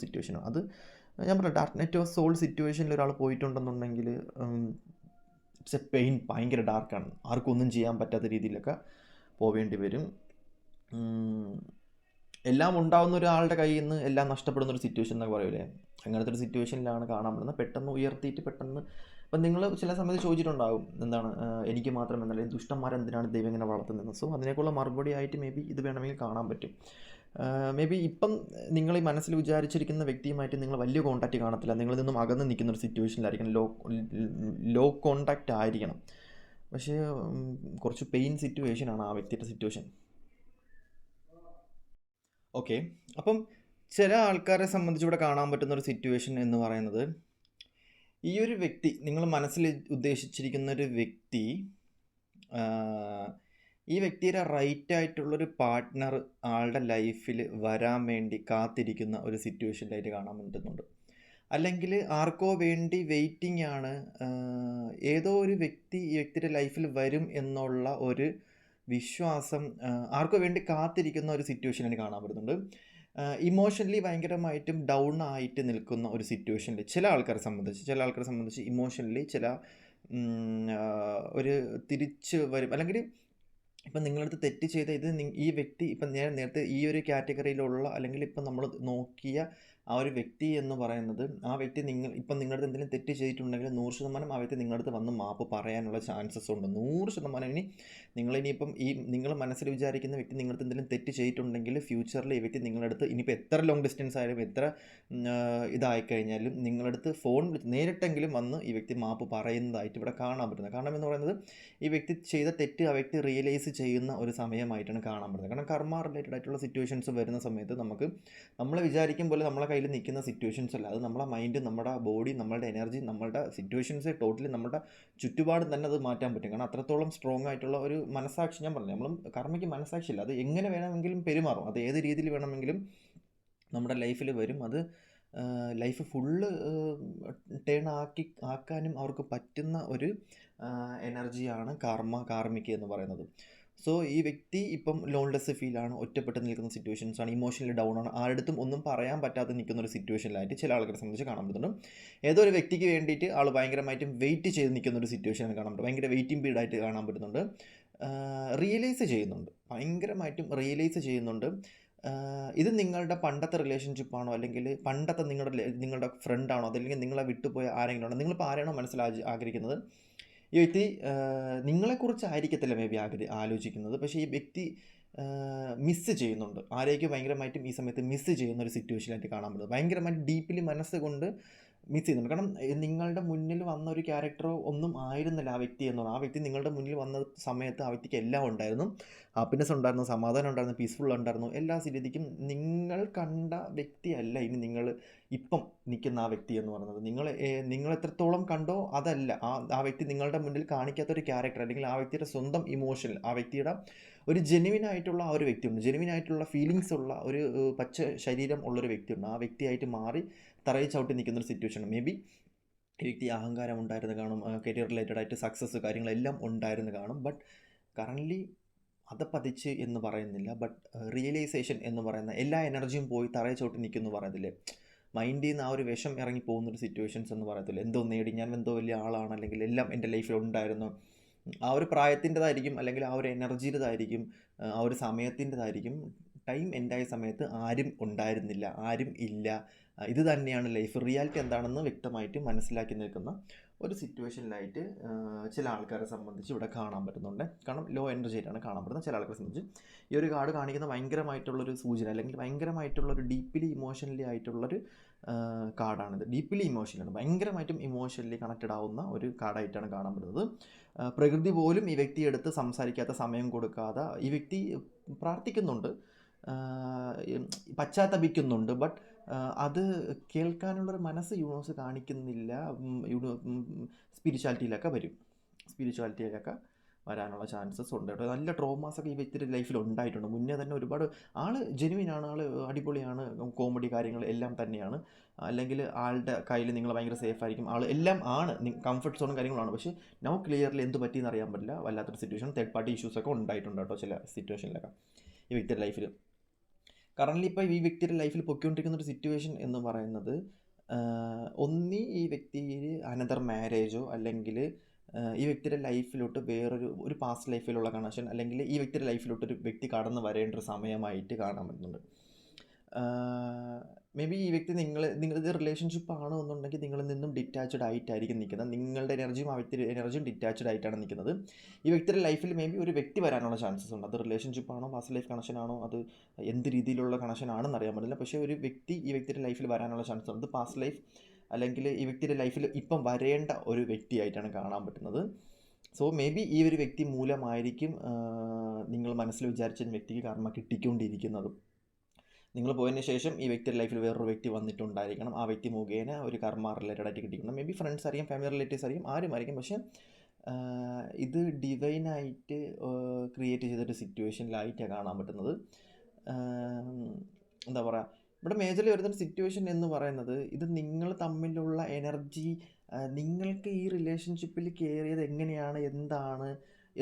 സിറ്റുവേഷനാണ് അത്. ഞാൻ പറയാം, ഡാർക്ക് നൈറ്റ് ഓഫ് സോൾ സിറ്റുവേഷനിൽ ഒരാൾ പോയിട്ടുണ്ടെന്നുണ്ടെങ്കിൽ ഇറ്റ്സ് എ പെയിൻ, ഭയങ്കര ഡാർക്കാണ്. ആർക്കും ഒന്നും ചെയ്യാൻ പറ്റാത്ത രീതിയിലൊക്കെ പോവേണ്ടി വരും. എല്ലാം ഉണ്ടാവുന്ന ഒരാളുടെ കയ്യിൽ നിന്ന് എല്ലാം നഷ്ടപ്പെടുന്നൊരു സിറ്റുവേഷൻ എന്നൊക്കെ പറയൂലേ, അങ്ങനത്തെ ഒരു സിറ്റുവേഷനിലാണ് കാണാൻ പറ്റുന്നത്. പെട്ടെന്ന് ഉയർത്തിയിട്ട് പെട്ടെന്ന് ഇപ്പം നിങ്ങൾ ചില സമയത്ത് ചോദിച്ചിട്ടുണ്ടാകും, എന്താണ് എനിക്ക് മാത്രം എന്നല്ല, ദുഷ്ടന്മാരെന്തിനാണ് ദൈവം ഇങ്ങനെ വളർത്തുന്നത്. സോ അതിനേക്കുള്ള മറുപടി ആയിട്ട് മേ ബി ഇത് വേണമെങ്കിൽ കാണാൻ പറ്റും. മേ ബി ഇപ്പം നിങ്ങൾ ഈ മനസ്സിൽ വിചാരിച്ചിരിക്കുന്ന വ്യക്തിയുമായിട്ട് നിങ്ങൾ വലിയ കോൺടാക്റ്റ് കാണത്തില്ല. നിങ്ങളിൽ നിന്നും അകന്ന് നിൽക്കുന്ന ഒരു സിറ്റുവേഷനിലായിരിക്കണം, ലോ കോൺടാക്റ്റ് ആയിരിക്കണം. പക്ഷേ കുറച്ച് പെയിൻ സിറ്റുവേഷനാണ് ആ വ്യക്തിയുടെ സിറ്റുവേഷൻ. ഓക്കെ, അപ്പം ചില ആൾക്കാരെ സംബന്ധിച്ച് ഇവിടെ കാണാൻ പറ്റുന്ന ഒരു സിറ്റുവേഷൻ എന്ന് പറയുന്നത്, ഈ ഒരു വ്യക്തി, നിങ്ങൾ മനസ്സിൽ ഉദ്ദേശിച്ചിരിക്കുന്ന ഒരു വ്യക്തി, ഈ വ്യക്തിയുടെ റൈറ്റ് ആയിട്ടുള്ളൊരു പാർട്ട്ണർ ആളുടെ ലൈഫിൽ വരാൻ വേണ്ടി കാത്തിരിക്കുന്ന ഒരു സിറ്റുവേഷനിലായിട്ട് കാണാൻ പറ്റുന്നുണ്ട്. അല്ലെങ്കിൽ ആർക്കോ വേണ്ടി വെയിറ്റിംഗ് ആണ്. ഏതോ ഒരു വ്യക്തി ഈ വ്യക്തിയുടെ ലൈഫിൽ വരും എന്നുള്ള ഒരു വിശ്വാസം ആർക്കോ വേണ്ടി കാത്തിരിക്കുന്ന ഒരു സിറ്റുവേഷൻ എനിക്ക് കാണാൻ പറ്റുന്നുണ്ട്. ഇമോഷണലി ഭയങ്കരമായിട്ടും ഡൗൺ ആയിട്ട് നിൽക്കുന്ന ഒരു സിറ്റുവേഷനിൽ ചില ആൾക്കാരെ സംബന്ധിച്ച് ഇമോഷണലി ഒരു തിരിച്ച് വരും. അല്ലെങ്കിൽ ഇപ്പം നിങ്ങളടുത്ത് തെറ്റ് ചെയ്ത ഈ വ്യക്തി, ഇപ്പം ഞാൻ നേരത്തെ ഈ ഒരു കാറ്റഗറിയിലുള്ള, അല്ലെങ്കിൽ ഇപ്പം നമ്മൾ നോക്കിയ ആ ഒരു വ്യക്തി എന്ന് പറയുന്നത്, ആ വ്യക്തി ഇപ്പം നിങ്ങളുടെ എന്തെങ്കിലും തെറ്റ് ചെയ്തിട്ടുണ്ടെങ്കിൽ 100% ആ വ്യക്തി നിങ്ങളടുത്ത് വന്ന് മാപ്പ് പറയാനുള്ള ചാൻസസ് ഉണ്ട്. 100%. നിങ്ങളിനിയിപ്പം നിങ്ങൾ മനസ്സിൽ വിചാരിക്കുന്ന വ്യക്തി നിങ്ങളടുത്ത് എന്തെങ്കിലും തെറ്റ് ചെയ്തിട്ടുണ്ടെങ്കിൽ ഫ്യൂച്ചറിൽ ഈ വ്യക്തി നിങ്ങളടുത്ത് ഇനിയിപ്പോൾ എത്ര ലോങ് ഡിസ്റ്റൻസ് ആയാലും എത്ര ഇതായിക്കഴിഞ്ഞാലും നിങ്ങളടുത്ത് ഫോൺ നേരിട്ടെങ്കിലും വന്ന് ഈ വ്യക്തി മാപ്പ് പറയുന്നതായിട്ട് ഇവിടെ കാണാൻ പറ്റുന്നത്. കാരണം എന്ന് പറയുന്നത്, ഈ വ്യക്തി ചെയ്ത തെറ്റ് ആ വ്യക്തി റിയലൈസ് ചെയ്യുന്ന ഒരു സമയമായിട്ടാണ് കാണാൻ പറ്റുന്നത്. കാരണം കർമ്മ റിലേറ്റഡ് ആയിട്ടുള്ള സിറ്റുവേഷൻസ് വരുന്ന സമയത്ത് നമ്മൾ വിചാരിക്കും പോലെ നമ്മളെ കയ്യിൽ നിൽക്കുന്ന സിറ്റുവേഷൻസ് അല്ല, അത് നമ്മളെ മൈൻഡ്, നമ്മുടെ ബോഡി, നമ്മളുടെ എനർജി, നമ്മളുടെ സിറ്റുവേഷൻസ് ടോട്ടലി നമ്മുടെ ചുറ്റുപാട് തന്നെ അത് മാറ്റാൻ പറ്റും. കാരണം അത്രത്തോളം സ്ട്രോങ് ആയിട്ടുള്ള ഒരു മനസ്സാക്ഷി, ഞാൻ പറഞ്ഞു, നമ്മൾ കർമ്മയ്ക്ക് മനസ്സാക്ഷിയില്ല, അത് എങ്ങനെ വേണമെങ്കിലും പെരുമാറും, അത് ഏത് രീതിയിൽ വേണമെങ്കിലും നമ്മുടെ ലൈഫിൽ വരും. അത് ലൈഫ് ഫുള്ള് ആക്കാനും അവർക്ക് പറ്റുന്ന ഒരു എനർജിയാണ് കാർമിക് എന്ന് പറയുന്നത്. സോ ഈ വ്യക്തി ഇപ്പം ലോൺലെസ് ഫീലാണ്, ഒറ്റപ്പെട്ട് നിൽക്കുന്ന സിറ്റുവേഷൻസാണ്, ഇമോഷണലി ഡൗൺ ആണ്, ആരുടെടുത്തും ഒന്നും പറയാൻ പറ്റാതെ നിൽക്കുന്ന ഒരു സിറ്റുവേഷനിലായിട്ട് ചില ആൾക്കാരെ സംബന്ധിച്ച് കാണാൻ പറ്റുന്നുണ്ട്. ഏതോ ഒരു വ്യക്തിക്ക് വേണ്ടിയിട്ട് ആൾ ഭയങ്കരമായിട്ടും വെയിറ്റ് ചെയ്ത് നിൽക്കുന്ന ഒരു സിറ്റുവേഷൻ കാണാൻ പറ്റും, ഭയങ്കര വെയിറ്റിംഗ് പീരീഡായിട്ട് കാണാൻ പറ്റുന്നുണ്ട്. റിയലൈസ് ചെയ്യുന്നുണ്ട്, ഭയങ്കരമായിട്ടും റിയലൈസ് ചെയ്യുന്നുണ്ട്. ഇത് നിങ്ങളുടെ പണ്ടത്തെ റിലേഷൻഷിപ്പാണോ, അല്ലെങ്കിൽ പണ്ടത്തെ നിങ്ങളുടെ ഫ്രണ്ടാണോ, അതല്ലെങ്കിൽ നിങ്ങളെ വിട്ടുപോയ ആരെങ്കിലും ആണോ, നിങ്ങളിപ്പോൾ ആരാണോ ആഗ്രഹിക്കുന്നത്, ഈ വ്യക്തി നിങ്ങളെക്കുറിച്ച് ആയിരിക്കത്തില്ല മേ ബി ആലോചിക്കുന്നത്, പക്ഷേ ഈ വ്യക്തി മിസ്സ് ചെയ്യുന്നുണ്ട്, ആരെയൊക്കെ ഭയങ്കരമായിട്ടും ഈ സമയത്ത് മിസ്സ് ചെയ്യുന്ന ഒരു സിറ്റുവേഷനായിട്ട് കാണാൻ പറ്റുന്നത്, ഭയങ്കരമായിട്ട് ഡീപ്പിലി മനസ്സുകൊണ്ട് മിസ് ചെയ്യുന്നുണ്ട്. കാരണം നിങ്ങളുടെ മുന്നിൽ വന്ന ഒരു ക്യാരക്ടറോ ഒന്നും ആയിരുന്നില്ല ആ വ്യക്തി എന്നുള്ളത്. ആ വ്യക്തി നിങ്ങളുടെ മുന്നിൽ വന്ന സമയത്ത് ആ വ്യക്തിക്ക് എല്ലാം ഉണ്ടായിരുന്നു, ഹാപ്പിനെസ് ഉണ്ടായിരുന്നു, സമാധാനം ഉണ്ടായിരുന്നു, പീസ്ഫുൾ ഉണ്ടായിരുന്നു, എല്ലാ സ്ഥിതിക്കും നിങ്ങൾ കണ്ട വ്യക്തിയല്ല ഇനി നിങ്ങൾ ഇപ്പം നിൽക്കുന്ന ആ വ്യക്തി എന്ന് പറയുന്നത്. നിങ്ങൾ എത്രത്തോളം കണ്ടോ അതല്ല ആ വ്യക്തി നിങ്ങളുടെ മുന്നിൽ കാണിക്കാത്തൊരു ക്യാരക്ടർ, അല്ലെങ്കിൽ ആ വ്യക്തിയുടെ സ്വന്തം ഇമോഷൻ, ആ വ്യക്തിയുടെ ഒരു ജെനുവിൻ ആയിട്ടുള്ള ആ ഒരു വ്യക്തിയുണ്ട്, ജെനുവിൻ ആയിട്ടുള്ള ഫീലിങ്സ് ഉള്ള ഒരു പച്ച ശരീരം ഉള്ളൊരു വ്യക്തിയുണ്ട്, ആ വ്യക്തിയായിട്ട് മാറി തറയിൽ ചവിട്ടി നിൽക്കുന്നൊരു സിറ്റുവേഷൻ. മേ ബി ഈ വ്യക്തി അഹങ്കാരം ഉണ്ടായിരുന്നു കാണും, കരിയർ റിലേറ്റഡ് ആയിട്ട് സക്സസ് കാര്യങ്ങളെല്ലാം ഉണ്ടായിരുന്നു കാണും, ബട്ട് കറൻ്റ്ലി പതിച്ച് എന്ന് പറയുന്നില്ല, ബട്ട് റിയലൈസേഷൻ എന്ന് പറയുന്ന എല്ലാ എനർജിയും പോയി തറയിൽ ചവിട്ടി നിൽക്കുമെന്ന് പറയത്തില്ലേ, മൈൻഡിൽ നിന്ന് ആ ഒരു വിഷം ഇറങ്ങി പോകുന്നൊരു സിറ്റുവേഷൻസ് എന്ന് പറയത്തില്ല. എന്തോ നേടി, ഞാൻ എന്തോ വലിയ ആളാണ്, അല്ലെങ്കിൽ എല്ലാം എൻ്റെ ലൈഫിൽ ഉണ്ടായിരുന്നു, ആ ഒരു പ്രായത്തിൻ്റെതായിരിക്കും, അല്ലെങ്കിൽ ആ ഒരു എനർജിയുടേതായിരിക്കും, ആ ഒരു സമയത്തിൻ്റെതായിരിക്കും. ടൈം എൻഡായ സമയത്ത് ആരും ഉണ്ടായിരുന്നില്ല, ആരും ഇല്ല, ഇത് തന്നെയാണ് ലൈഫ്, റിയാലിറ്റി എന്താണെന്ന് വ്യക്തമായിട്ട് മനസ്സിലാക്കി നിൽക്കുന്ന ഒരു സിറ്റുവേഷനിലായിട്ട് ചില ആൾക്കാരെ സംബന്ധിച്ച് ഇവിടെ കാണാൻ പറ്റുന്നുണ്ട്. കാരണം ലോ എനർജിയായിട്ടാണ് കാണാൻ പറ്റുന്നത് ചില ആൾക്കാരെ സംബന്ധിച്ച്. ഈ ഒരു കാർഡ് കാണിക്കുന്ന ഭയങ്കരമായിട്ടുള്ളൊരു സൂചന, അല്ലെങ്കിൽ ഭയങ്കരമായിട്ടുള്ളൊരു ഡീപ്ലി ഇമോഷണലി ആയിട്ടുള്ളൊരു കാർഡാണിത്. ഡീപ്ലി ഇമോഷണലാണ്, ഭയങ്കരമായിട്ടും ഇമോഷണലി കണക്റ്റഡ് ആവുന്ന ഒരു കാർഡായിട്ടാണ് കാണാൻ പറ്റുന്നത്. പ്രകൃതി പോലും ഈ വ്യക്തിയെടുത്ത് സംസാരിക്കാത്ത, സമയം കൊടുക്കാതെ ഈ വ്യക്തി പ്രാർത്ഥിക്കുന്നുണ്ട്, പശ്ചാത്തപിക്കുന്നുണ്ട്, ബട്ട് അത് കേൾക്കാനുള്ളൊരു മനസ്സ് യൂണിവേഴ്സ് കാണിക്കുന്നില്ല. സ്പിരിച്വാലിറ്റിയിലൊക്കെ വരാനുള്ള ചാൻസസ് ഉണ്ട് കേട്ടോ. നല്ല ട്രോമാസൊക്കെ ഈ വ്യക്തിയുടെ ലൈഫിൽ ഉണ്ടായിട്ടുണ്ട് മുന്നേ തന്നെ ഒരുപാട്. ആൾ ജെനുവിനാണ്, ആൾ അടിപൊളിയാണ്, കോമഡി കാര്യങ്ങൾ എല്ലാം തന്നെയാണ്, അല്ലെങ്കിൽ ആളുടെ കയ്യിൽ നിങ്ങൾ ഭയങ്കര സേഫ് ആയിരിക്കും, ആൾ എല്ലാം ആണ്, കംഫർട്ട് സോണും കാര്യങ്ങളാണ്. പക്ഷേ നോ ക്ലിയർലി എന്ത് പറ്റിയെന്ന് അറിയാൻ പറ്റില്ല, വല്ലാത്തൊരു സിറ്റുവേഷൻ, തേർഡ് പാർട്ടി ഇഷ്യൂസൊക്കെ ഉണ്ടായിട്ടുണ്ട് കേട്ടോ ചില സിറ്റുവേഷനിലൊക്കെ ഈ വ്യക്തിയുടെ ലൈഫിൽ. കറൻ്റ്ലി ഇപ്പോൾ ഈ വ്യക്തിയുടെ ലൈഫിൽ പൊയ്ക്കൊണ്ടിരിക്കുന്ന ഒരു സിറ്റുവേഷൻ എന്ന് പറയുന്നത്, ഒന്നി ഈ വ്യക്തി അനദർ മാരേജോ, അല്ലെങ്കിൽ ഈ വ്യക്തിയുടെ ലൈഫിലോട്ട് ഒരു പാസ്റ്റ് ലൈഫിലുള്ള കണക്ഷൻ, അല്ലെങ്കിൽ ഈ വ്യക്തിയുടെ ലൈഫിലോട്ട് ഒരു വ്യക്തി കടന്നു വരേണ്ട ഒരു സമയമായിട്ട് കാണാൻ പറ്റുന്നുണ്ട്. മേ ബി ഈ വ്യക്തി നിങ്ങളുടെ റിലേഷൻഷിപ്പ് ആണോ എന്നുണ്ടെങ്കിൽ നിങ്ങളിൽ നിന്നും ഡിറ്റാച്ച്ഡ് ആയിട്ടായിരിക്കും നിൽക്കുന്നത്, നിങ്ങളുടെ എനർജിയും ആ വ്യക്തിയുടെ എനർജിയും ഡിറ്റാച്ച്ഡ് ആയിട്ടാണ് നിൽക്കുന്നത്. ഈ വ്യക്തിയുടെ ലൈഫിൽ മേ ബി ഒരു വ്യക്തി വരാനുള്ള ചാൻസസ് ഉണ്ട്, അത് റിലേഷൻഷിപ്പ് ആണോ, പാസ്റ്റ് ലൈഫ് കണക്ഷൻ ആണോ, അത് എന്ത് രീതിയിലുള്ള കണക്ഷൻ ആണെന്ന് അറിയാൻ പറ്റില്ല. പക്ഷേ ഒരു വ്യക്തി ഈ വ്യക്തിയുടെ ലൈഫിൽ വരാനുള്ള ചാൻസസ് ഉണ്ട്, പാസ്റ്റ് ലൈഫ് അല്ലെങ്കിൽ ഈ വ്യക്തിയുടെ ലൈഫിൽ ഇപ്പം വരേണ്ട ഒരു വ്യക്തിയായിട്ടാണ് കാണാൻ പറ്റുന്നത്. സോ മേ ബി ഈ ഒരു വ്യക്തി മൂലമായിരിക്കും നിങ്ങൾ മനസ്സിൽ വിചാരിച്ച വ്യക്തിക്ക് കർമ്മ കിട്ടിക്കൊണ്ടിരിക്കുന്നതും. നിങ്ങൾ പോയതിന് ശേഷം ഈ വ്യക്തിയുടെ ലൈഫിൽ വേറൊരു വ്യക്തി വന്നിട്ടുണ്ടായിരിക്കണം, ആ വ്യക്തി മുഖേന ഒരു കർമ്മ റിലേറ്റഡ് ആയിട്ട് കിട്ടിക്കണം. മേ ബി ഫ്രണ്ട്സ് ആയിരിക്കും, ഫാമിലി റിലേറ്റീവ്സ് ആയിരിക്കും, ആരുമായിരിക്കും. പക്ഷേ ഇത് ഡിവൈനായിട്ട് ക്രിയേറ്റ് ചെയ്തൊരു സിറ്റുവേഷനിലായിട്ടാണ് കാണാൻ പറ്റുന്നത്. എന്താ പറയുക, ഇവിടെ മേജറിൽ വരുന്നൊരു സിറ്റുവേഷൻ എന്ന് പറയുന്നത്, ഇത് നിങ്ങൾ തമ്മിലുള്ള എനർജി, നിങ്ങൾക്ക് ഈ റിലേഷൻഷിപ്പിൽ കയറിയത് എങ്ങനെയാണ്, എന്താണ്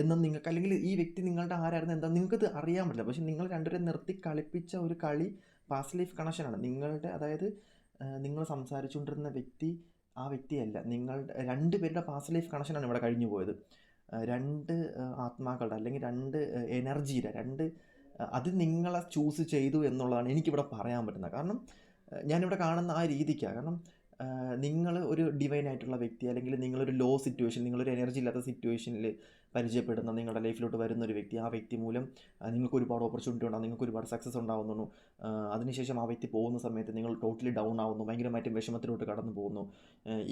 എന്നും നിങ്ങൾക്ക്, അല്ലെങ്കിൽ ഈ വ്യക്തി നിങ്ങളുടെ ആരായിരുന്നു എന്താ നിങ്ങൾക്കത് അറിയാൻ പറ്റില്ല. പക്ഷെ നിങ്ങൾ രണ്ടുപേരെ നിർത്തി കളിപ്പിച്ച ഒരു കളി പാസ്റ്റ് ലൈഫ് കണക്ഷനാണ് നിങ്ങളുടെ. അതായത് നിങ്ങൾ സംസാരിച്ചുകൊണ്ടിരുന്ന വ്യക്തി ആ വ്യക്തിയല്ല, നിങ്ങളുടെ രണ്ടുപേരുടെ പാസ്റ്റ് ലൈഫ് കണക്ഷനാണ് ഇവിടെ കഴിഞ്ഞു പോയത്. രണ്ട് ആത്മാക്കളുടെ, അല്ലെങ്കിൽ രണ്ട് എനർജിയുടെ അത് നിങ്ങളെ ചൂസ് ചെയ്തു എന്നുള്ളതാണ് എനിക്കിവിടെ പറയാൻ പറ്റുന്നത്. കാരണം ഞാനിവിടെ കാണുന്ന ആ രീതിക്കാണ്. കാരണം നിങ്ങൾ ഒരു ഡിവൈൻ ആയിട്ടുള്ള വ്യക്തി, അല്ലെങ്കിൽ നിങ്ങളൊരു ലോ സിറ്റുവേഷൻ, നിങ്ങളൊരു എനർജി ഇല്ലാത്ത സിറ്റുവേഷനിൽ പരിചയപ്പെടുന്ന നിങ്ങളുടെ ലൈഫിലോട്ട് വരുന്നൊരു വ്യക്തി, ആ വ്യക്തി മൂലം നിങ്ങൾക്ക് ഒരുപാട് ഓപ്പർച്യൂണിറ്റി ഉണ്ടാകും, നിങ്ങൾക്ക് ഒരുപാട് സക്സസ് ഉണ്ടാകുന്നു. അതിനുശേഷം ആ വ്യക്തി പോകുന്ന സമയത്ത് നിങ്ങൾ ടോട്ടലി ഡൗൺ ആവുന്നു, ഭയങ്കരമായിട്ടും വിഷമത്തിലോട്ട് കടന്നു പോകുന്നു.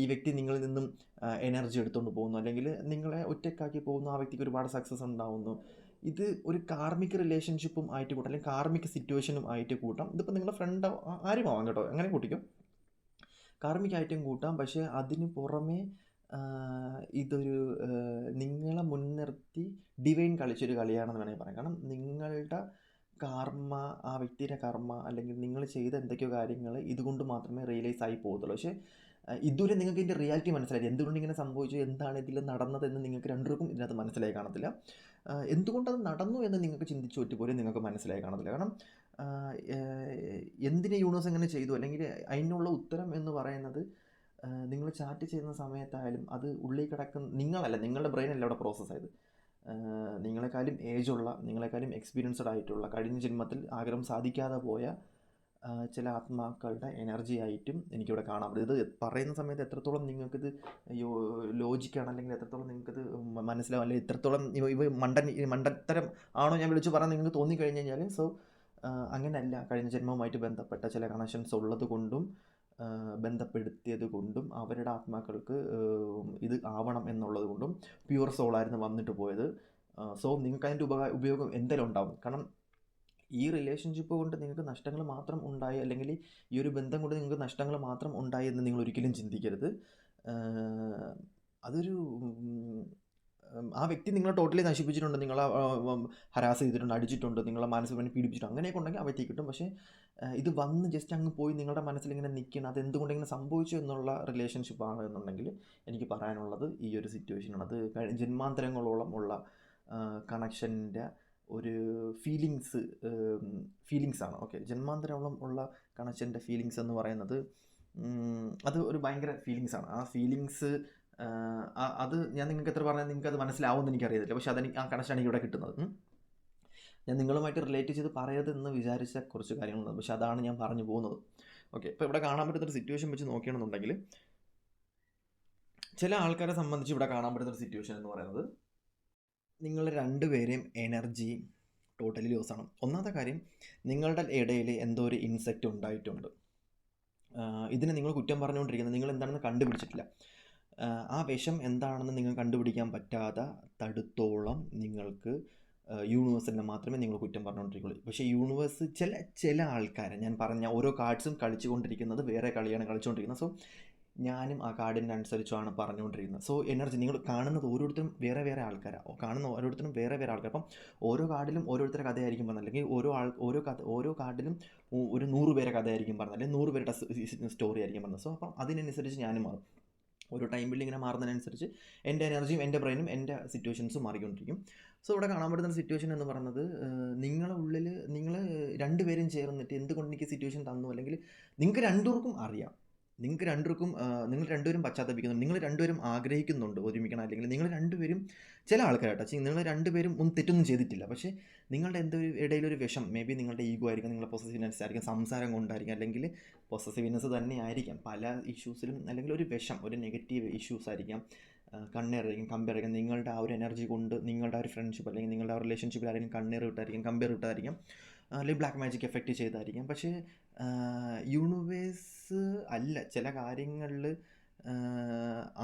ഈ വ്യക്തി നിങ്ങളിൽ നിന്നും എനർജി എടുത്തുകൊണ്ട് പോകുന്നു, അല്ലെങ്കിൽ നിങ്ങളെ ഒറ്റയ്ക്കാക്കി പോകുന്നു, ആ വ്യക്തിക്ക് ഒരുപാട് സക്സസ് ഉണ്ടാവുന്നു. ഇത് ഒരു കാർമിക് റിലേഷൻഷിപ്പും ആയിട്ട് കൂട്ടാം, അല്ലെങ്കിൽ കാർമിക് സിറ്റുവേഷനും ആയിട്ട് കൂട്ടാം. ഇതിപ്പോൾ നിങ്ങളുടെ ഫ്രണ്ട് ആരും ആവാം കേട്ടോ, അങ്ങനെ കൂട്ടിക്കും. കാർമികമായിട്ടും കൂട്ടാം. പക്ഷേ അതിന് പുറമേ ഇതൊരു നിങ്ങളെ മുൻനിർത്തി ഡിവൈൻ കളിച്ചൊരു കളിയാണെന്ന് വേണമെങ്കിൽ പറയാം. കാരണം നിങ്ങളുടെ കർമ്മ, ആ വ്യക്തിയുടെ കർമ്മ, അല്ലെങ്കിൽ നിങ്ങൾ ചെയ്ത എന്തൊക്കെയോ കാര്യങ്ങൾ ഇതുകൊണ്ട് മാത്രമേ റിയലൈസ് ആയി പോകത്തുള്ളൂ. പക്ഷേ ഇതുവരെ നിങ്ങൾക്ക് ഇതിൻ്റെ റിയാലിറ്റി മനസ്സിലായി, എന്തുകൊണ്ട് ഇങ്ങനെ സംഭവിച്ചു, എന്താണ് ഇതിൽ നടന്നതെന്ന് നിങ്ങൾക്ക് രണ്ടുപേർക്കും ഇതിനകത്ത് മനസ്സിലായി കാണത്തില്ല. എന്തുകൊണ്ടത് നടന്നു എന്ന് നിങ്ങൾക്ക് ചിന്തിച്ചു പറ്റി പോലും നിങ്ങൾക്ക് മനസ്സിലായി കാണത്തില്ല. കാരണം എന്തിന് യൂണിവേഴ്സ് എങ്ങനെ ചെയ്തു, അല്ലെങ്കിൽ അതിനുള്ള ഉത്തരം എന്ന് പറയുന്നത് നിങ്ങൾ ചാറ്റ് ചെയ്യുന്ന സമയത്തായാലും അത് ഉള്ളിൽ കിടക്കുന്ന നിങ്ങളല്ല, നിങ്ങളുടെ ബ്രെയിനല്ല അവിടെ പ്രോസസ്സ് ആയത്. നിങ്ങളെക്കാളും ഏജുള്ള, നിങ്ങളെക്കാളും എക്സ്പീരിയൻസ്ഡ് ആയിട്ടുള്ള, കഴിഞ്ഞ ജന്മത്തിൽ ആഗ്രഹം സാധിക്കാതെ പോയ ചില ആത്മാക്കളുടെ എനർജി ആയിട്ടും എനിക്കിവിടെ കാണാൻ പറ്റും. ഇത് പറയുന്ന സമയത്ത് എത്രത്തോളം നിങ്ങൾക്കിത് ലോജിക്കാണ്, അല്ലെങ്കിൽ എത്രത്തോളം നിങ്ങൾക്കിത് മനസ്സിലാവും, അല്ലെങ്കിൽ എത്രത്തോളം ഇവ മണ്ടത്തരം ആണോ ഞാൻ വിളിച്ച് പറയാൻ നിങ്ങൾക്ക് തോന്നിക്കഴിഞ്ഞ് കഴിഞ്ഞാൽ, സോ അങ്ങനെയല്ല. കഴിഞ്ഞ ജന്മവുമായിട്ട് ബന്ധപ്പെട്ട ചില കണക്ഷൻസ് ഉള്ളത് കൊണ്ടും ബന്ധപ്പെടുത്തിയത് കൊണ്ടും അവരുടെ ആത്മാക്കൾക്ക് ഇത് ആവണം എന്നുള്ളത് കൊണ്ടും പ്യുവർ സോളായിരുന്നു വന്നിട്ട് പോയത്. സോ നിങ്ങൾക്ക് അതിൻ്റെ ഉപയോഗം എന്തായാലും ഉണ്ടാവും. കാരണം ഈ റിലേഷൻഷിപ്പ് കൊണ്ട് നിങ്ങൾക്ക് നഷ്ടങ്ങൾ മാത്രം ഉണ്ടായി, അല്ലെങ്കിൽ ഈ ഒരു ബന്ധം കൊണ്ട് നിങ്ങൾക്ക് നഷ്ടങ്ങൾ മാത്രം ഉണ്ടായി എന്ന് നിങ്ങൾ ഒരിക്കലും ചിന്തിക്കരുത്. അതൊരു ആ വ്യക്തി നിങ്ങളെ ടോട്ടലി നശിപ്പിച്ചിട്ടുണ്ട്, നിങ്ങളെ ഹരാസ് ചെയ്തിട്ടുണ്ട്, അടിച്ചിട്ടുണ്ട്, നിങ്ങളെ മനസ്സിൽ പീഡിപ്പിച്ചിട്ടുണ്ട്, അങ്ങനെയൊക്കെ ഉണ്ടെങ്കിൽ ആ വ്യക്തി കിട്ടും. പക്ഷേ ഇത് വന്ന് ജസ്റ്റ് അങ്ങ് പോയി നിങ്ങളുടെ മനസ്സിൽ ഇങ്ങനെ നിൽക്കണം, അത് എന്തുകൊണ്ടിങ്ങനെ സംഭവിച്ചു എന്നുള്ള റിലേഷൻഷിപ്പാണ് എന്നുണ്ടെങ്കിൽ എനിക്ക് പറയാനുള്ളത് ഈ ഒരു സിറ്റുവേഷനാണ്. അത് ജന്മാന്തരങ്ങളോളം ഉള്ള കണക്ഷൻ്റെ ഒരു ഫീലിങ്സാണ്. ഓക്കെ, ജന്മാന്തരോളം ഉള്ള കണക്ഷൻ്റെ ഫീലിങ്സ് എന്ന് പറയുന്നത് അത് ഒരു ഭയങ്കര ഫീലിങ്സാണ്. ആ ഫീലിങ്സ് അത് ഞാൻ നിങ്ങൾക്ക് എത്ര പറഞ്ഞാൽ നിങ്ങൾക്ക് അത് മനസ്സിലാവുമെന്ന് എനിക്കറിയത്തില്ല. പക്ഷേ അതെനിക്ക് ആ കണക്ഷനാണ് ഇവിടെ കിട്ടുന്നത്. ഞാൻ നിങ്ങളുമായിട്ട് റിലേറ്റ് ചെയ്ത് പറയരുതെന്ന് വിചാരിച്ച കുറച്ച് കാര്യങ്ങളുണ്ട്, പക്ഷെ അതാണ് ഞാൻ പറഞ്ഞു പോകുന്നത്. ഓക്കെ, ഇപ്പോൾ ഇവിടെ കാണാൻ പറ്റുന്നൊരു സിറ്റുവേഷൻ വെച്ച് നോക്കുകയാണെന്നുണ്ടെങ്കിൽ, ചില ആൾക്കാരെ സംബന്ധിച്ച് ഇവിടെ കാണാൻ പറ്റുന്നൊരു സിറ്റുവേഷൻ എന്ന് പറയുന്നത് നിങ്ങൾ രണ്ടുപേരെയും എനർജി ടോട്ടലി ലോസാണ്. ഒന്നാമത്തെ കാര്യം, നിങ്ങളുടെ ഇടയിൽ എന്തോ ഒരു ഇൻസെക്റ്റ് ഉണ്ടായിട്ടുണ്ട്. ഇതിനെ നിങ്ങൾ കുറ്റം പറഞ്ഞുകൊണ്ടിരിക്കുന്നത് നിങ്ങൾ എന്താണെന്ന് കണ്ടുപിടിച്ചിട്ടില്ല. ആ വിഷം എന്താണെന്ന് നിങ്ങൾ കണ്ടുപിടിക്കാൻ പറ്റാതെ തടുത്തോളം നിങ്ങൾക്ക് യൂണിവേഴ്സിനെ മാത്രമേ നിങ്ങൾ കുറ്റം പറഞ്ഞുകൊണ്ടിരിക്കുള്ളൂ. പക്ഷേ യൂണിവേഴ്സ് ചില ആൾക്കാരെ, ഞാൻ പറഞ്ഞ ഓരോ കാർഡ്സും കളിച്ചുകൊണ്ടിരിക്കുന്നത് വേറെ കളിയാണ് കളിച്ചുകൊണ്ടിരിക്കുന്നത്. സോ ഞാനും ആ കാർഡിൻ്റെ അനുസരിച്ചാണ് പറഞ്ഞുകൊണ്ടിരിക്കുന്നത്. സോ എനർജി നിങ്ങൾ കാണുന്നത് ഓരോരുത്തരും വേറെ വേറെ ആൾക്കാരാണ്, കാണുന്ന ഓരോരുത്തരും വേറെ വേറെ ആൾക്കാർ. അപ്പം ഓരോ കാർഡിലും ഓരോരുത്തരുടെ കഥയായിരിക്കും പറഞ്ഞത്, അല്ലെങ്കിൽ ഓരോ കാർഡിലും ഒരു 100 പേരെ കഥയായിരിക്കും പറഞ്ഞത്, അല്ലെങ്കിൽ 100 പേരുടെ സ്റ്റോറി ആയിരിക്കും പറഞ്ഞത്. സോ അപ്പം അതിനനുസരിച്ച് ഞാനും മാറും. ഓരോ ടൈം ബിൽഡ് ഇങ്ങനെ മാറുന്നതിനനുസരിച്ച് എൻ്റെ എനർജിയും എൻ്റെ ബ്രെയിനും എൻ്റെ സിറ്റുവേഷൻസും മാറിക്കൊണ്ടിരിക്കും. സോ ഇവിടെ കാണാൻ പറ്റുന്ന സിറ്റുവേഷൻ എന്ന് പറയുന്നത്, നിങ്ങളുടെ ഉള്ളിൽ നിങ്ങൾ രണ്ടുപേരും ചേർന്നിട്ട് എന്തുകൊണ്ട് എനിക്ക് സിറ്റുവേഷൻ തന്നു, അല്ലെങ്കിൽ നിങ്ങൾക്ക് രണ്ടുപേർക്കും അറിയാം, നിങ്ങൾ രണ്ടുപേരും പശ്ചാത്തപിക്കുന്നുണ്ട്, നിങ്ങൾ രണ്ടുപേരും ആഗ്രഹിക്കുന്നുണ്ട് ഒരുമിക്കണം, അല്ലെങ്കിൽ നിങ്ങൾ രണ്ടുപേരും ചില ആൾക്കാരാട്ടോ, നിങ്ങൾ രണ്ടുപേരും ഒന്നും തെറ്റൊന്നും ചെയ്തിട്ടില്ല. പക്ഷേ നിങ്ങളുടെ എന്തൊരു ഇടയിലൊരു വിഷം, മേ ബി നിങ്ങളുടെ ഈഗോ ആയിരിക്കും, നിങ്ങളുടെ പൊസസീവ്നെസ് ആയിരിക്കും, സംസാരം കൊണ്ടായിരിക്കും, അല്ലെങ്കിൽ പൊസസീവ്നെസ് തന്നെ ആയിരിക്കാം പല ഇഷ്യൂസിലും, അല്ലെങ്കിൽ ഒരു വിഷം, ഒരു നെഗറ്റീവ് ഇഷ്യൂസ് ആയിരിക്കാം, കണ്ണേറായിരിക്കും, കമ്പയർ ആയിരിക്കും. നിങ്ങളുടെ ആ ഒരു എനർജി കൊണ്ട് നിങ്ങളുടെ ആ ഒരു ഫ്രണ്ട്ഷിപ്പ്, അല്ലെങ്കിൽ നിങ്ങളുടെ ആ റിലേഷൻഷിപ്പിൽ ആരെങ്കിലും കണ്ണേർ വിട്ടായിരിക്കും, കമ്പയർ വിട്ടായിരിക്കും, അല്ലെങ്കിൽ ബ്ലാക്ക് മാജിക് എഫക്റ്റ് ചെയ്തായിരിക്കും. പക്ഷേ യൂണിവേഴ്സ് അല്ല, ചില കാര്യങ്ങളിൽ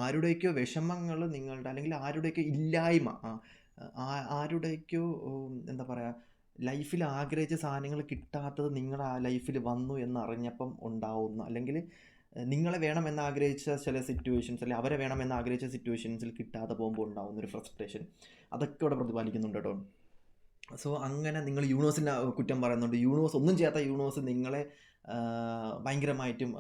ആരുടെയൊക്കെയോ വിഷമങ്ങൾ നിങ്ങളുടെ, അല്ലെങ്കിൽ ആരുടെയൊക്കെ ഇല്ലായ്മ, ആരുടെയൊക്കെയോ എന്താ പറയുക, ലൈഫിൽ ആഗ്രഹിച്ച സാധനങ്ങൾ കിട്ടാത്തത് നിങ്ങളുടെ ആ ലൈഫിൽ വന്നു എന്നറിഞ്ഞപ്പം ഉണ്ടാവുന്ന, അല്ലെങ്കിൽ നിങ്ങളെ വേണമെന്ന് ആഗ്രഹിച്ച ചില സിറ്റുവേഷൻസ്, അല്ലെങ്കിൽ അവരെ വേണമെന്ന് ആഗ്രഹിച്ച സിറ്റുവേഷൻസിൽ കിട്ടാതെ പോകുമ്പോൾ ഉണ്ടാകുന്നൊരു ഫ്രസ്ട്രേഷൻ, അതൊക്കെ ഇവിടെ പ്രതിപാദിക്കുന്നുണ്ട് കേട്ടോ. സോ അങ്ങനെ നിങ്ങൾ യൂണിവേഴ്സിനെ കുറ്റം പറയുന്നുണ്ട്, യൂണിവേഴ്സ് ഒന്നും ചെയ്യാത്ത യൂണിവേഴ്സ് നിങ്ങളെ ഭയങ്കരമായിട്ടും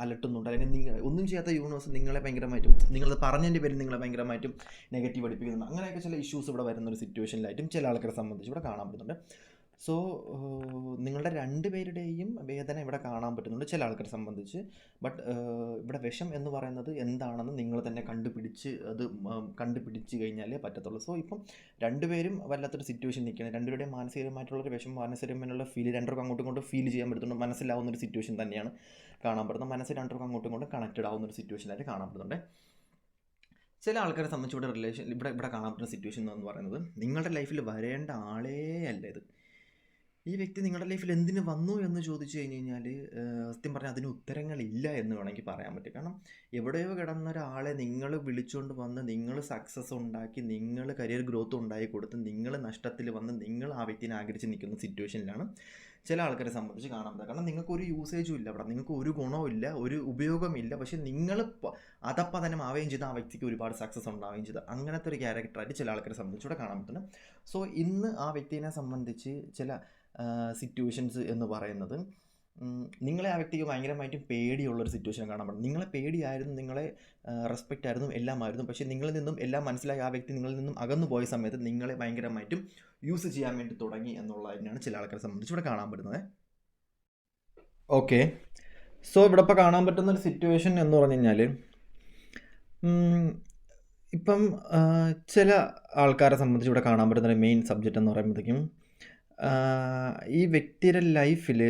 അലട്ടുന്നുണ്ട്, അല്ലെങ്കിൽ നിങ്ങൾ ഒന്നും ചെയ്യാത്ത യൂണിവേഴ്സ് നിങ്ങളെ ഭയങ്കരമായിട്ടും, നിങ്ങളത് പറഞ്ഞതിൻ്റെ പേരിൽ നിങ്ങളെ ഭയങ്കരമായിട്ടും നെഗറ്റീവ് അടിപ്പിക്കുന്നുണ്ട്. അങ്ങനെയൊക്കെ ചില ഇഷ്യൂസ് ഇവിടെ വരുന്നൊരു സിറ്റുവേഷനിലായിട്ടും ചില ആൾക്കാരെ സംബന്ധിച്ച് ഇവിടെ കാണാൻ പറ്റുന്നുണ്ട്. സോ നിങ്ങളുടെ രണ്ടുപേരുടെയും വേദന ഇവിടെ കാണാൻ പറ്റുന്നുണ്ട് ചില ആൾക്കാരെ സംബന്ധിച്ച്. ബട്ട് ഇവിടെ വിഷം എന്ന് പറയുന്നത് എന്താണെന്ന് നിങ്ങൾ തന്നെ കണ്ടുപിടിച്ച് കഴിഞ്ഞാലേ പറ്റത്തുള്ളൂ. സോ ഇപ്പം രണ്ടുപേരും വല്ലാത്തൊരു സിറ്റുവേഷൻ നിൽക്കുകയാണ്, രണ്ടുപേരുടെയും മാനസികമായിട്ടുള്ളൊരു വിഷം, മാനസികമായിട്ടുള്ള ഫീൽ രണ്ടുപേർക്കും അങ്ങോട്ടും ഇങ്ങോട്ടും ഫീൽ ചെയ്യാൻ പറ്റുന്നുണ്ട്, മനസ്സിലാവുന്നൊരു സിറ്റുവേഷൻ തന്നെയാണ് കാണാൻ പറ്റുന്നത്. മനസ്സിൽ രണ്ടുപേർക്കും അങ്ങോട്ടും ഇങ്ങോട്ടും കണക്റ്റഡ് ആവുന്നൊരു സിറ്റുവേഷനായിട്ട് കാണാൻ പറ്റുന്നുണ്ട്. ചില ആൾക്കാരെ സംബന്ധിച്ച് ഇവിടെ കാണാൻ പറ്റുന്ന സിറ്റുവേഷൻ എന്ന് പറയുന്നത്, നിങ്ങളുടെ ലൈഫിൽ വരേണ്ട ആളേ അല്ല ഇത്. ഈ വ്യക്തി നിങ്ങളുടെ ലൈഫിൽ എന്തിന് വന്നു എന്ന് ചോദിച്ചു കഴിഞ്ഞ് കഴിഞ്ഞാൽ സത്യം പറഞ്ഞാൽ അതിന് ഉത്തരങ്ങളില്ല എന്ന് വേണമെങ്കിൽ പറയാൻ പറ്റും. കാരണം എവിടെയോ കിടന്ന ഒരാളെ നിങ്ങൾ വിളിച്ചുകൊണ്ട് വന്ന് നിങ്ങൾ സക്സസ് ഉണ്ടാക്കി നിങ്ങൾ കരിയർ ഗ്രോത്ത് ഉണ്ടാക്കി കൊടുത്ത് നിങ്ങൾ നഷ്ടത്തിൽ വന്ന് നിങ്ങൾ ആ വ്യക്തിനെ ആഗ്രഹിച്ച് നിൽക്കുന്ന സിറ്റുവേഷനിലാണ് ചില ആൾക്കാരെ സംബന്ധിച്ച് കാണാൻ പറ്റുക. കാരണം നിങ്ങൾക്ക് ഒരു യൂസേജും ഇല്ല അവിടെ, നിങ്ങൾക്ക് ഒരു ഗുണവും ഇല്ല, ഒരു ഉപയോഗമില്ല. പക്ഷേ നിങ്ങൾ അതപ്പതനം ആവുകയും ചെയ്ത് ആ വ്യക്തിക്ക് ഒരുപാട് സക്സസ് ഉണ്ടാവുകയും ചെയ്ത് അങ്ങനത്തെ ഒരു ക്യാരക്ടറായിട്ട് ചില ആൾക്കാരെ സംബന്ധിച്ച് ഇവിടെ കാണാൻ പറ്റുന്നത്. സോ ഇന്ന് ആ വ്യക്തിനെ സംബന്ധിച്ച് ചില സിറ്റുവേഷൻസ് എന്ന് പറയുന്നത് നിങ്ങളെ ആ വ്യക്തിക്ക് ഭയങ്കരമായിട്ടും പേടിയുള്ളൊരു സിറ്റുവേഷൻ കാണാൻ പറ്റും. നിങ്ങളെ പേടിയായിരുന്നു, നിങ്ങളെ റെസ്പെക്റ്റ് ആയിരുന്നു, എല്ലാമായിരുന്നു. പക്ഷേ നിങ്ങളിൽ നിന്നും എല്ലാം മനസ്സിലായി ആ വ്യക്തി നിങ്ങളിൽ നിന്നും അകന്നു പോയ സമയത്ത് നിങ്ങളെ ഭയങ്കരമായിട്ടും യൂസ് ചെയ്യാൻ വേണ്ടി തുടങ്ങി എന്നുള്ളതിനാണ് ചില ആൾക്കാരെ സംബന്ധിച്ച് ഇവിടെ കാണാൻ പറ്റുന്നത്. ഓക്കെ, സോ ഇവിടെ ഇപ്പോൾ കാണാൻ പറ്റുന്ന ഒരു സിറ്റുവേഷൻ എന്ന് പറഞ്ഞു കഴിഞ്ഞാൽ ഇപ്പം ചില ആൾക്കാരെ സംബന്ധിച്ച് ഇവിടെ കാണാൻ പറ്റുന്ന ഒരു മെയിൻ സബ്ജക്റ്റ് എന്ന് പറയുമ്പോഴത്തേക്കും ഈ വ്യക്തിയുടെ ലൈഫിൽ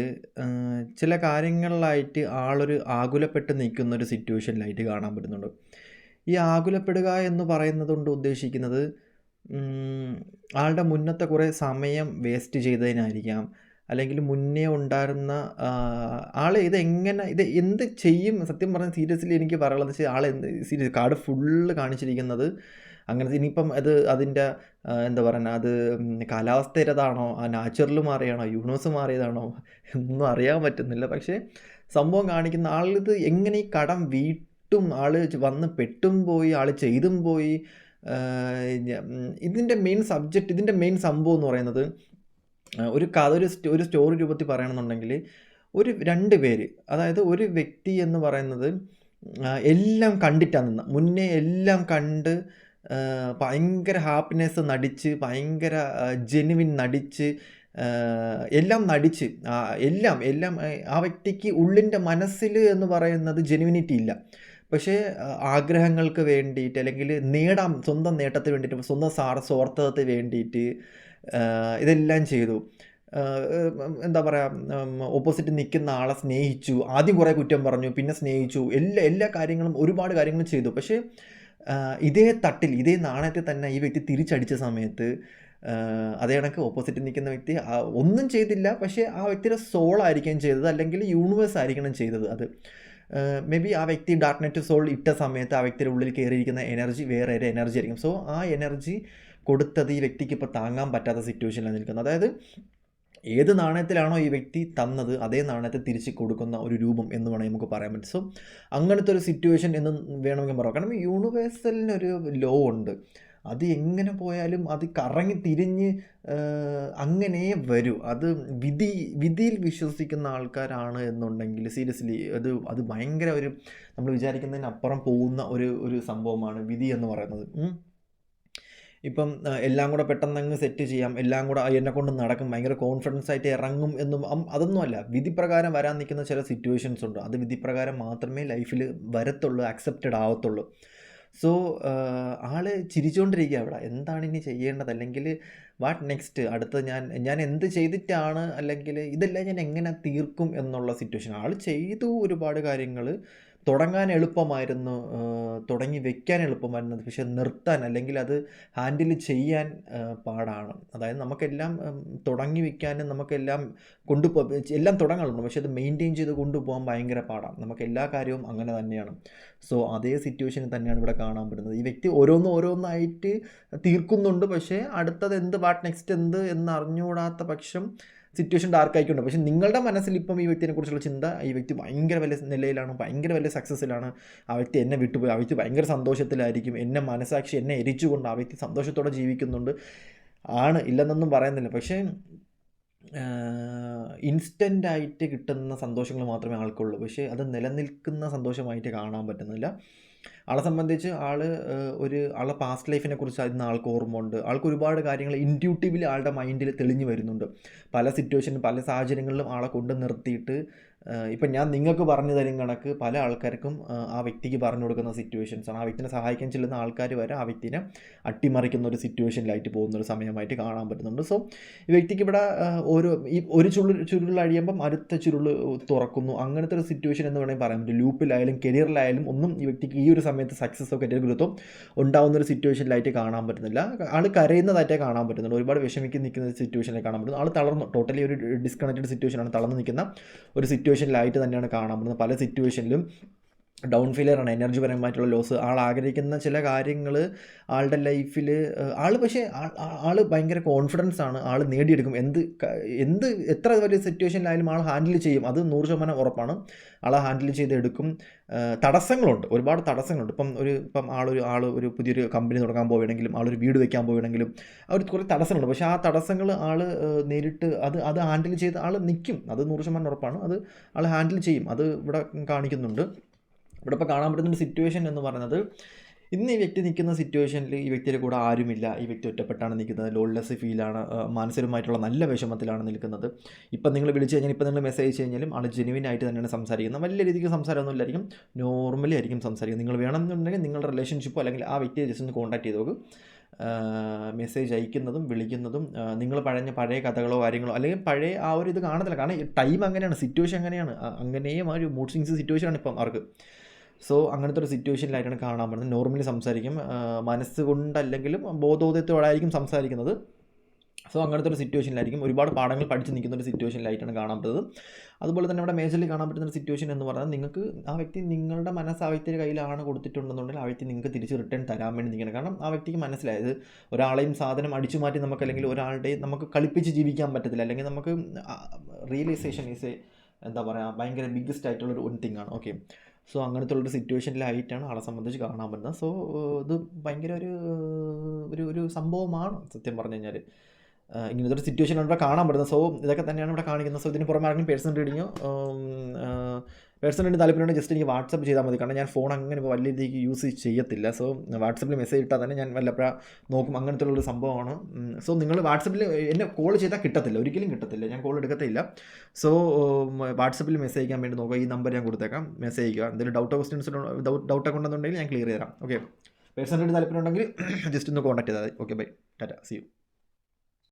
ചില കാര്യങ്ങളിലായിട്ട് ആളൊരു ആകുലപ്പെട്ട് നിൽക്കുന്ന ഒരു സിറ്റുവേഷനിലായിട്ട് കാണാൻ പറ്റുന്നുണ്ട്. ഈ ആകുലപ്പെടുക എന്ന് പറയുന്നത് കൊണ്ട് ഉദ്ദേശിക്കുന്നത് ആളുടെ മുന്നത്തെ കുറേ സമയം വേസ്റ്റ് ചെയ്തതിനായിരിക്കാം, അല്ലെങ്കിൽ മുന്നേ ഉണ്ടായിരുന്ന ആൾ ഇത് എന്ത് ചെയ്യും. സത്യം പറഞ്ഞാൽ സീരിയസ്ലി എനിക്ക് പറയാനുള്ളത് വെച്ചാൽ ആൾ സീരിയസ് കാർഡ് ഫുള്ള് കാണിച്ചിരിക്കുന്നത് അങ്ങനത്തെ. ഇനിയിപ്പം അതിൻ്റെ എന്താ പറയുക, അത് കാലാവസ്ഥയുടേതാണോ, ആ നാച്ചുറൽ മാറിയാണോ, യൂണിവേഴ്സ് മാറിയതാണോ ഒന്നും അറിയാൻ പറ്റുന്നില്ല. പക്ഷേ സംഭവം കാണിക്കുന്ന ആളിത് എങ്ങനെ ഈ കടം വീട്ടും, ആൾ വന്ന് പെട്ടും പോയി, ആൾ ചെയ്തും പോയി. ഇതിൻ്റെ മെയിൻ സബ്ജക്റ്റ്, ഇതിൻ്റെ മെയിൻ സംഭവം എന്ന് പറയുന്നത് ഒരു കഥ, ഒരു സ്റ്റോറി രൂപത്തിൽ പറയണമെന്നുണ്ടെങ്കിൽ രണ്ട് പേര്, അതായത് ഒരു വ്യക്തി എന്ന് പറയുന്നത് എല്ലാം കണ്ടിട്ടാണ് നിന്ന്, മുന്നേ എല്ലാം കണ്ട് ഭയങ്കര ഹാപ്പിനെസ് നടിച്ച്, ഭയങ്കര ജെനുവിൻ നടിച്ച്, എല്ലാം നടിച്ച്, എല്ലാം ആ വ്യക്തിക്ക് ഉള്ളിൻ്റെ മനസ്സിൽ എന്ന് പറയുന്നത് ജെനുവിനിറ്റി ഇല്ല. പക്ഷേ ആഗ്രഹങ്ങൾക്ക് വേണ്ടിയിട്ട്, അല്ലെങ്കിൽ സ്വന്തം നേട്ടത്തിന് വേണ്ടിയിട്ട്, സ്വന്തം സ്വാർത്ഥതയ്ക്ക് വേണ്ടിയിട്ട് ഇതെല്ലാം ചെയ്തു. എന്താ പറയുക, ഓപ്പോസിറ്റ് നിൽക്കുന്ന ആളെ സ്നേഹിച്ചു, ആദ്യം കുറേ കുറ്റം പറഞ്ഞു, പിന്നെ സ്നേഹിച്ചു, എല്ലാ കാര്യങ്ങളും, ഒരുപാട് കാര്യങ്ങളും ചെയ്തു. പക്ഷേ ഇതേ തട്ടിൽ, ഇതേ നാണയത്തിൽ തന്നെ ഈ വ്യക്തി തിരിച്ചടിച്ച സമയത്ത് അതേ കണക്ക് ഓപ്പോസിറ്റ് നിൽക്കുന്ന വ്യക്തി ഒന്നും ചെയ്തില്ല, പക്ഷേ ആ വ്യക്തിയുടെ സോളായിരിക്കും ചെയ്തത്, അല്ലെങ്കിൽ യൂണിവേഴ്സ് ആയിരിക്കണം ചെയ്തത്. അത് മേ ബി ആ വ്യക്തി ഡാർക്ക് നൈറ്റ് സോൾ ഇട്ട സമയത്ത് ആ വ്യക്തിയുടെ ഉള്ളിൽ കയറിയിരിക്കുന്ന എനർജി വേറെ ഒരു എനർജി ആയിരിക്കും. സോ ആ എനർജി കൊടുത്തത് ഈ വ്യക്തിക്ക് ഇപ്പോൾ താങ്ങാൻ പറ്റാത്ത സിറ്റുവേഷനിലാണ് നിൽക്കുന്നത്. അതായത് ഏത് നാണയത്തിലാണോ ഈ വ്യക്തി തന്നത് അതേ നാണയത്തെ തിരിച്ച് കൊടുക്കുന്ന ഒരു രൂപം എന്ന് വേണമെങ്കിൽ നമുക്ക് പറയാൻ പറ്റും. സോ അങ്ങനത്തെ ഒരു സിറ്റുവേഷൻ എന്ന് വേണമെങ്കിൽ പറയാം. കാരണം യൂണിവേഴ്സലിനൊരു ലോ ഉണ്ട്, അത് എങ്ങനെ പോയാലും അത് കറങ്ങി തിരിഞ്ഞ് അങ്ങനെ വരും. അത് വിധിയിൽ വിശ്വസിക്കുന്ന ആൾക്കാരാണ് എന്നുണ്ടെങ്കിൽ സീരിയസ്ലി അത് ഭയങ്കര ഒരു, നമ്മൾ വിചാരിക്കുന്നതിനപ്പുറം പോകുന്ന ഒരു സംഭവമാണ് വിധി എന്ന് പറയുന്നത്. ഇപ്പം എല്ലാം കൂടെ പെട്ടെന്നങ്ങ് സെറ്റ് ചെയ്യാം, എല്ലാം കൂടെ എന്നെക്കൊണ്ട് നടക്കും, ഭയങ്കര കോൺഫിഡൻസ് ആയിട്ട് ഇറങ്ങും എന്നും അതൊന്നുമല്ല. വിധിപ്രകാരം വരാൻ നിൽക്കുന്ന ചില സിറ്റുവേഷൻസ് ഉണ്ട്, അത് വിധിപ്രകാരം മാത്രമേ ലൈഫിൽ വരത്തുള്ളൂ, അക്സെപ്റ്റഡ് ആവത്തുള്ളൂ. സോ ആൾ ചിരിച്ചുകൊണ്ടിരിക്കുക അവിടെ, എന്താണ് ഇനി ചെയ്യേണ്ടത്, അല്ലെങ്കിൽ വാട്ട് നെക്സ്റ്റ്, അടുത്തത് ഞാൻ എന്ത് ചെയ്തിട്ടാണ്, അല്ലെങ്കിൽ ഇതെല്ലാം ഞാൻ എങ്ങനെ തീർക്കും എന്നുള്ള സിറ്റുവേഷൻ. ആൾ ചെയ്തു ഒരുപാട് കാര്യങ്ങൾ, തുടങ്ങാൻ എളുപ്പമായിരുന്നു, തുടങ്ങി വെക്കാൻ എളുപ്പമായിരുന്നു, പക്ഷെ നിർത്താൻ, അല്ലെങ്കിൽ അത് ഹാൻഡിൽ ചെയ്യാൻ പാടാണ്. അതായത് നമുക്കെല്ലാം തുടങ്ങി വെക്കാനും നമുക്കെല്ലാം എല്ലാം തുടങ്ങാറുണ്ട്, പക്ഷെ അത് മെയിൻറ്റെയിൻ ചെയ്ത് കൊണ്ടുപോകാൻ ഭയങ്കര പാടാണ്. നമുക്ക് എല്ലാ കാര്യവും അങ്ങനെ തന്നെയാണ്. സോ അതേ സിറ്റുവേഷനിൽ തന്നെയാണ് ഇവിടെ കാണാൻ പറ്റുന്നത്. ഈ വ്യക്തി ഓരോന്നായിട്ട് തീർക്കുന്നുണ്ട്, പക്ഷേ അടുത്തത് എന്ത്, വാട്ട് നെക്സ്റ്റ് എന്ത് എന്ന് അറിഞ്ഞുകൂടാത്ത പക്ഷം സിറ്റുവേഷൻ ഡാർക്ക് ആയിക്കൊണ്ട്. പക്ഷേ നിങ്ങളുടെ മനസ്സിൽ ഇപ്പം ഈ വ്യക്തിനെ കുറിച്ചുള്ള ചിന്ത, ഈ വ്യക്തി ഭയങ്കര വലിയ നിലയിലാണ്, ഭയങ്കര വലിയ സക്സസ്സിലാണ്, ആ വ്യക്തി എന്നെ വിട്ടുപോയി, ആ വ്യക്തി ഭയങ്കര സന്തോഷത്തിലായിരിക്കും, എന്നെ മനസാക്ഷി എന്നെ എരിച്ചുകൊണ്ട് ആ വ്യക്തി സന്തോഷത്തോടെ ജീവിക്കുന്നുണ്ട്, ഇല്ലെന്നൊന്നും പറയുന്നില്ല. പക്ഷേ ഇൻസ്റ്റൻ്റായിട്ട് കിട്ടുന്ന സന്തോഷങ്ങൾ മാത്രമേ ആൾക്കുള്ളൂ, പക്ഷേ അത് നിലനിൽക്കുന്ന സന്തോഷമായിട്ട് കാണാൻ പറ്റുന്നില്ല. ആളെ സംബന്ധിച്ച് ആളെ പാസ്റ്റ് ലൈഫിനെ കുറിച്ച് ഇന്ന് ആൾക്ക് ഓർമ്മ ഉണ്ട്, ആൾക്ക് ഒരുപാട് കാര്യങ്ങൾ ഇൻറ്റ്യൂട്ടീവ്ലി ആളുടെ മൈൻഡിൽ തെളിഞ്ഞു വരുന്നുണ്ട്. പല സിറ്റുവേഷനും പല സാഹചര്യങ്ങളിലും ആളെ കൊണ്ട് നിർത്തിയിട്ട് ഇപ്പം ഞാൻ നിങ്ങൾക്ക് പറഞ്ഞു തരും കണക്ക് പല ആൾക്കാർക്കും ആ വ്യക്തിക്ക് പറഞ്ഞു കൊടുക്കുന്ന സിറ്റുവേഷൻസാണ്. ആ വ്യക്തിനെ സഹായിക്കാൻ ചെല്ലുന്ന ആൾക്കാർ വരെ ആ വ്യക്തിനെ അട്ടിമറിക്കുന്ന ഒരു സിറ്റുവേഷനിലായിട്ട് പോകുന്ന ഒരു സമയമായിട്ട് കാണാൻ പറ്റുന്നുണ്ട്. സോ ഈ വ്യക്തിക്ക് ഇവിടെ ഈ ഒരു ചുരുൾ അഴിയുമ്പം അടുത്ത ചുരുൾ തുറക്കുന്നു. അങ്ങനത്തെ ഒരു സിറ്റുവേഷൻ എന്ന് വേണമെങ്കിൽ പറയാൻ പറ്റും. ലൂപ്പിലായാലും കരിയറിലായാലും ഒന്നും ഈ വ്യക്തിക്ക് ഈ ഒരു സമയത്ത് സക്സസ്സോ കരിയർ ഗ്രോത്തോ ഉണ്ടാവുന്ന ഒരു സിറ്റുവേഷനിലായിട്ട് കാണാൻ പറ്റുന്നില്ല. ആൾ കരയുന്നതായിട്ടേ കാണാൻ പറ്റുന്നുണ്ട്. ഒരുപാട് വിഷമിക്ക് നിൽക്കുന്ന സിറ്റുവേഷനിൽ കാണാൻ പറ്റുന്നു. ആൾ തളർന്നു, ടോട്ടലി ഒരു ഡിസ്കണക്റ്റഡ് സിറ്റുവേഷനാണ്, തളർന്നു നിൽക്കുന്ന ഒരു സിറ്റുവേഷനിലായിട്ട് തന്നെയാണ് കാണാൻ പറ്റുന്നത്. പല സിറ്റുവേഷനിലും ഡൗൺ ഫെയിലിയറാണ്, എനർജി പരമായിട്ടുള്ള ലോസ്. ആൾ ആഗ്രഹിക്കുന്ന ചില കാര്യങ്ങൾ ആളുടെ ലൈഫിൽ പക്ഷേ ആൾ ഭയങ്കര കോൺഫിഡൻസ് ആണ്, ആൾ നേടിയെടുക്കും. എത്ര വലിയ സിറ്റുവേഷനിലായാലും ആൾ ഹാൻഡിൽ ചെയ്യും, അത് 100% ഉറപ്പാണ്. ആൾ ഹാൻഡിൽ ചെയ്തെടുക്കും. തടസ്സങ്ങളുണ്ട്, ഒരുപാട് തടസ്സങ്ങളുണ്ട്. ഇപ്പം ഒരു പുതിയൊരു കമ്പനി തുടങ്ങാൻ പോവുകയാണെങ്കിലും ആളൊരു വീട് വെക്കാൻ പോവുകയാണെങ്കിലും കുറേ തടസ്സങ്ങളുണ്ട്. പക്ഷേ ആ തടസ്സങ്ങൾ ആൾ നേരിട്ട് അത് ഹാൻഡിൽ ചെയ്ത് ആൾ നിൽക്കും, അത് 100% ഉറപ്പാണ്. അത് ആൾ ഹാൻഡിൽ ചെയ്യും, അത് ഇവിടെ കാണിക്കുന്നുണ്ട്. ഇവിടെ ഇപ്പോൾ കാണാൻ പറ്റുന്നൊരു സിറ്റുവേഷൻ എന്ന് പറയുന്നത്, ഇന്ന് ഈ വ്യക്തി നിൽക്കുന്ന സിറ്റുവേഷനിൽ ഈ വ്യക്തിയുടെ കൂടെ ആരുമില്ല, ഈ വ്യക്തി ഒറ്റപ്പെട്ടാണ് നിൽക്കുന്നത്, ലോൺലെസ് ഫീലാണ്, മാനസികമായിട്ടുള്ള നല്ല വിഷമത്തിലാണ് നിൽക്കുന്നത്. ഇപ്പം നിങ്ങൾ വിളിച്ചു കഴിഞ്ഞാൽ, ഇപ്പം നിങ്ങൾ മെസ്സേജ് അയച്ചു കഴിഞ്ഞാലും ആൾ ജെനുവിൻ ആയിട്ട് തന്നെയാണ് സംസാരിക്കുന്നത്. വലിയ രീതിക്ക് സംസാരമൊന്നും ഇല്ലായിരിക്കും, നോർമലി ആയിരിക്കും സംസാരിക്കുന്നത്. നിങ്ങൾ വേണമെന്നുണ്ടെങ്കിൽ നിങ്ങളുടെ റിലേഷൻഷിപ്പോ അല്ലെങ്കിൽ ആ വ്യക്തിയെ ജസ്റ്റ് ഒന്ന് കോൺടാക്ട് ചെയ്ത് നോക്കും. മെസ്സേജ് അയക്കുന്നതും വിളിക്കുന്നതും നിങ്ങൾ പഴയ കഥകളോ കാര്യങ്ങളോ അല്ലെങ്കിൽ പഴയ ആ ഒരു ഇത് കാണത്തില്ല. കാരണം ടൈം അങ്ങനെയാണ്, സിറ്റുവേഷൻ അങ്ങനെയാണ്, അങ്ങനെയും ആ ഒരു മൂഡ് സ്വിങ്സ് സിറ്റുവേഷനാണ് ഇപ്പം അവർക്ക്. സോ അങ്ങനത്തെ ഒരു സിറ്റുവേഷനിലായിട്ടാണ് കാണാൻ പറ്റുന്നത്. നോർമലി സംസാരിക്കും, മനസ്സുകൊണ്ടല്ലെങ്കിലും ബോധോദയത്തോടായിരിക്കും സംസാരിക്കുന്നത്. സോ അങ്ങനത്തെ ഒരു സിറ്റുവേഷനിലായിരിക്കും, ഒരുപാട് പാഠങ്ങൾ പഠിച്ച് നിൽക്കുന്ന ഒരു സിറ്റുവേഷനിലായിട്ടാണ് കാണാൻ പറ്റുന്നത്. അതുപോലെ തന്നെ ഇവിടെ മേജറിൽ കാണാൻ പറ്റുന്ന ഒരു സിറ്റുവേഷൻ എന്ന് പറഞ്ഞാൽ, നിങ്ങൾക്ക് ആ വ്യക്തി നിങ്ങളുടെ മനസ്സ് ആ വ്യക്തിയുടെ കയ്യിലാണ് കൊടുത്തിട്ടുണ്ടെന്നുണ്ടെങ്കിൽ ആ വ്യക്തി നിങ്ങൾക്ക് തിരിച്ച് റിട്ടേൺ തരാൻ വേണ്ടി നിൽക്കണം. കാരണം ആ വ്യക്തിക്ക് മനസ്സിലായത് ഒരാളെയും സാധനം അടിച്ചു മാറ്റി നമുക്ക്, അല്ലെങ്കിൽ ഒരാളുടെയും നമുക്ക് കളിപ്പിച്ച് ജീവിക്കാൻ പറ്റത്തില്ല. അല്ലെങ്കിൽ നമുക്ക് റിയലൈസേഷൻ ഈസ് എന്താ പറയുക, ഭയങ്കര ബിഗ്ഗസ്റ്റ് ആയിട്ടുള്ളൊരു തിങ് ആണ്. ഓക്കെ, സോ അങ്ങനത്തെ ഉള്ളൊരു സിറ്റുവേഷനിലായിട്ടാണ് ആളെ സംബന്ധിച്ച് കാണാൻ പറ്റുന്നത്. സോ ഇത് ഭയങ്കര ഒരു സംഭവമാണ് സത്യം പറഞ്ഞു കഴിഞ്ഞാൽ. ഇങ്ങനത്തെ ഒരു സിറ്റുവേഷനാണ് ഇവിടെ കാണാൻ പറ്റുന്നത്. സോ ഇതൊക്കെ തന്നെയാണ് ഇവിടെ കാണിക്കുന്നത്. സോ ഇതിന് പുറമെ ആണെങ്കിൽ പേഴ്സണൽ റീഡിങ്ങോ താല്പര്യമുണ്ടെങ്കിൽ ജസ്റ്റ് എനിക്ക് വാട്സപ്പ് ചെയ്താൽ മതി. കാരണം ഞാൻ ഫോൺ അങ്ങനെ ഇപ്പോൾ വലിയ രീതിക്ക് യൂസ് ചെയ്യത്തില്ല. സോ വാട്സപ്പിൽ മെസ്സേജ് ഇട്ടാൽ തന്നെ ഞാൻ വല്ലപ്പോഴും നോക്കും. അങ്ങനത്തെ ഉള്ളൊരു സംഭവമാണ്. സോ നിങ്ങൾ വാട്സപ്പിൽ എന്നെ കോൾ ചെയ്താൽ കിട്ടത്തില്ല, ഒരിക്കലും കിട്ടത്തില്ല, ഞാൻ കോൾ എടുക്കത്തില്ല. സോ വാട്സപ്പിൽ മെസ്സേജ് അയക്കാൻ വേണ്ടി നോക്കുക. ഈ നമ്പർ ഞാൻ കൊടുത്തേക്കാം, മെസ്സേജ് ചെയ്യുക. എന്തെങ്കിലും ഡൗട്ടൊക്കെ ഉണ്ടെന്നുണ്ടെങ്കിൽ ഞാൻ ക്ലിയർ ചെയ്തരാം. ഓക്കെ, പേഴ്സണലായിട്ട് താല്പര്യം ഉണ്ടെങ്കിൽ ജസ്റ്റ് ഒന്ന് കോൺടാക്ട് ചെയ്താൽ മതി. ഓക്കെ, ബൈ, ടാറ്റ, സീ യു.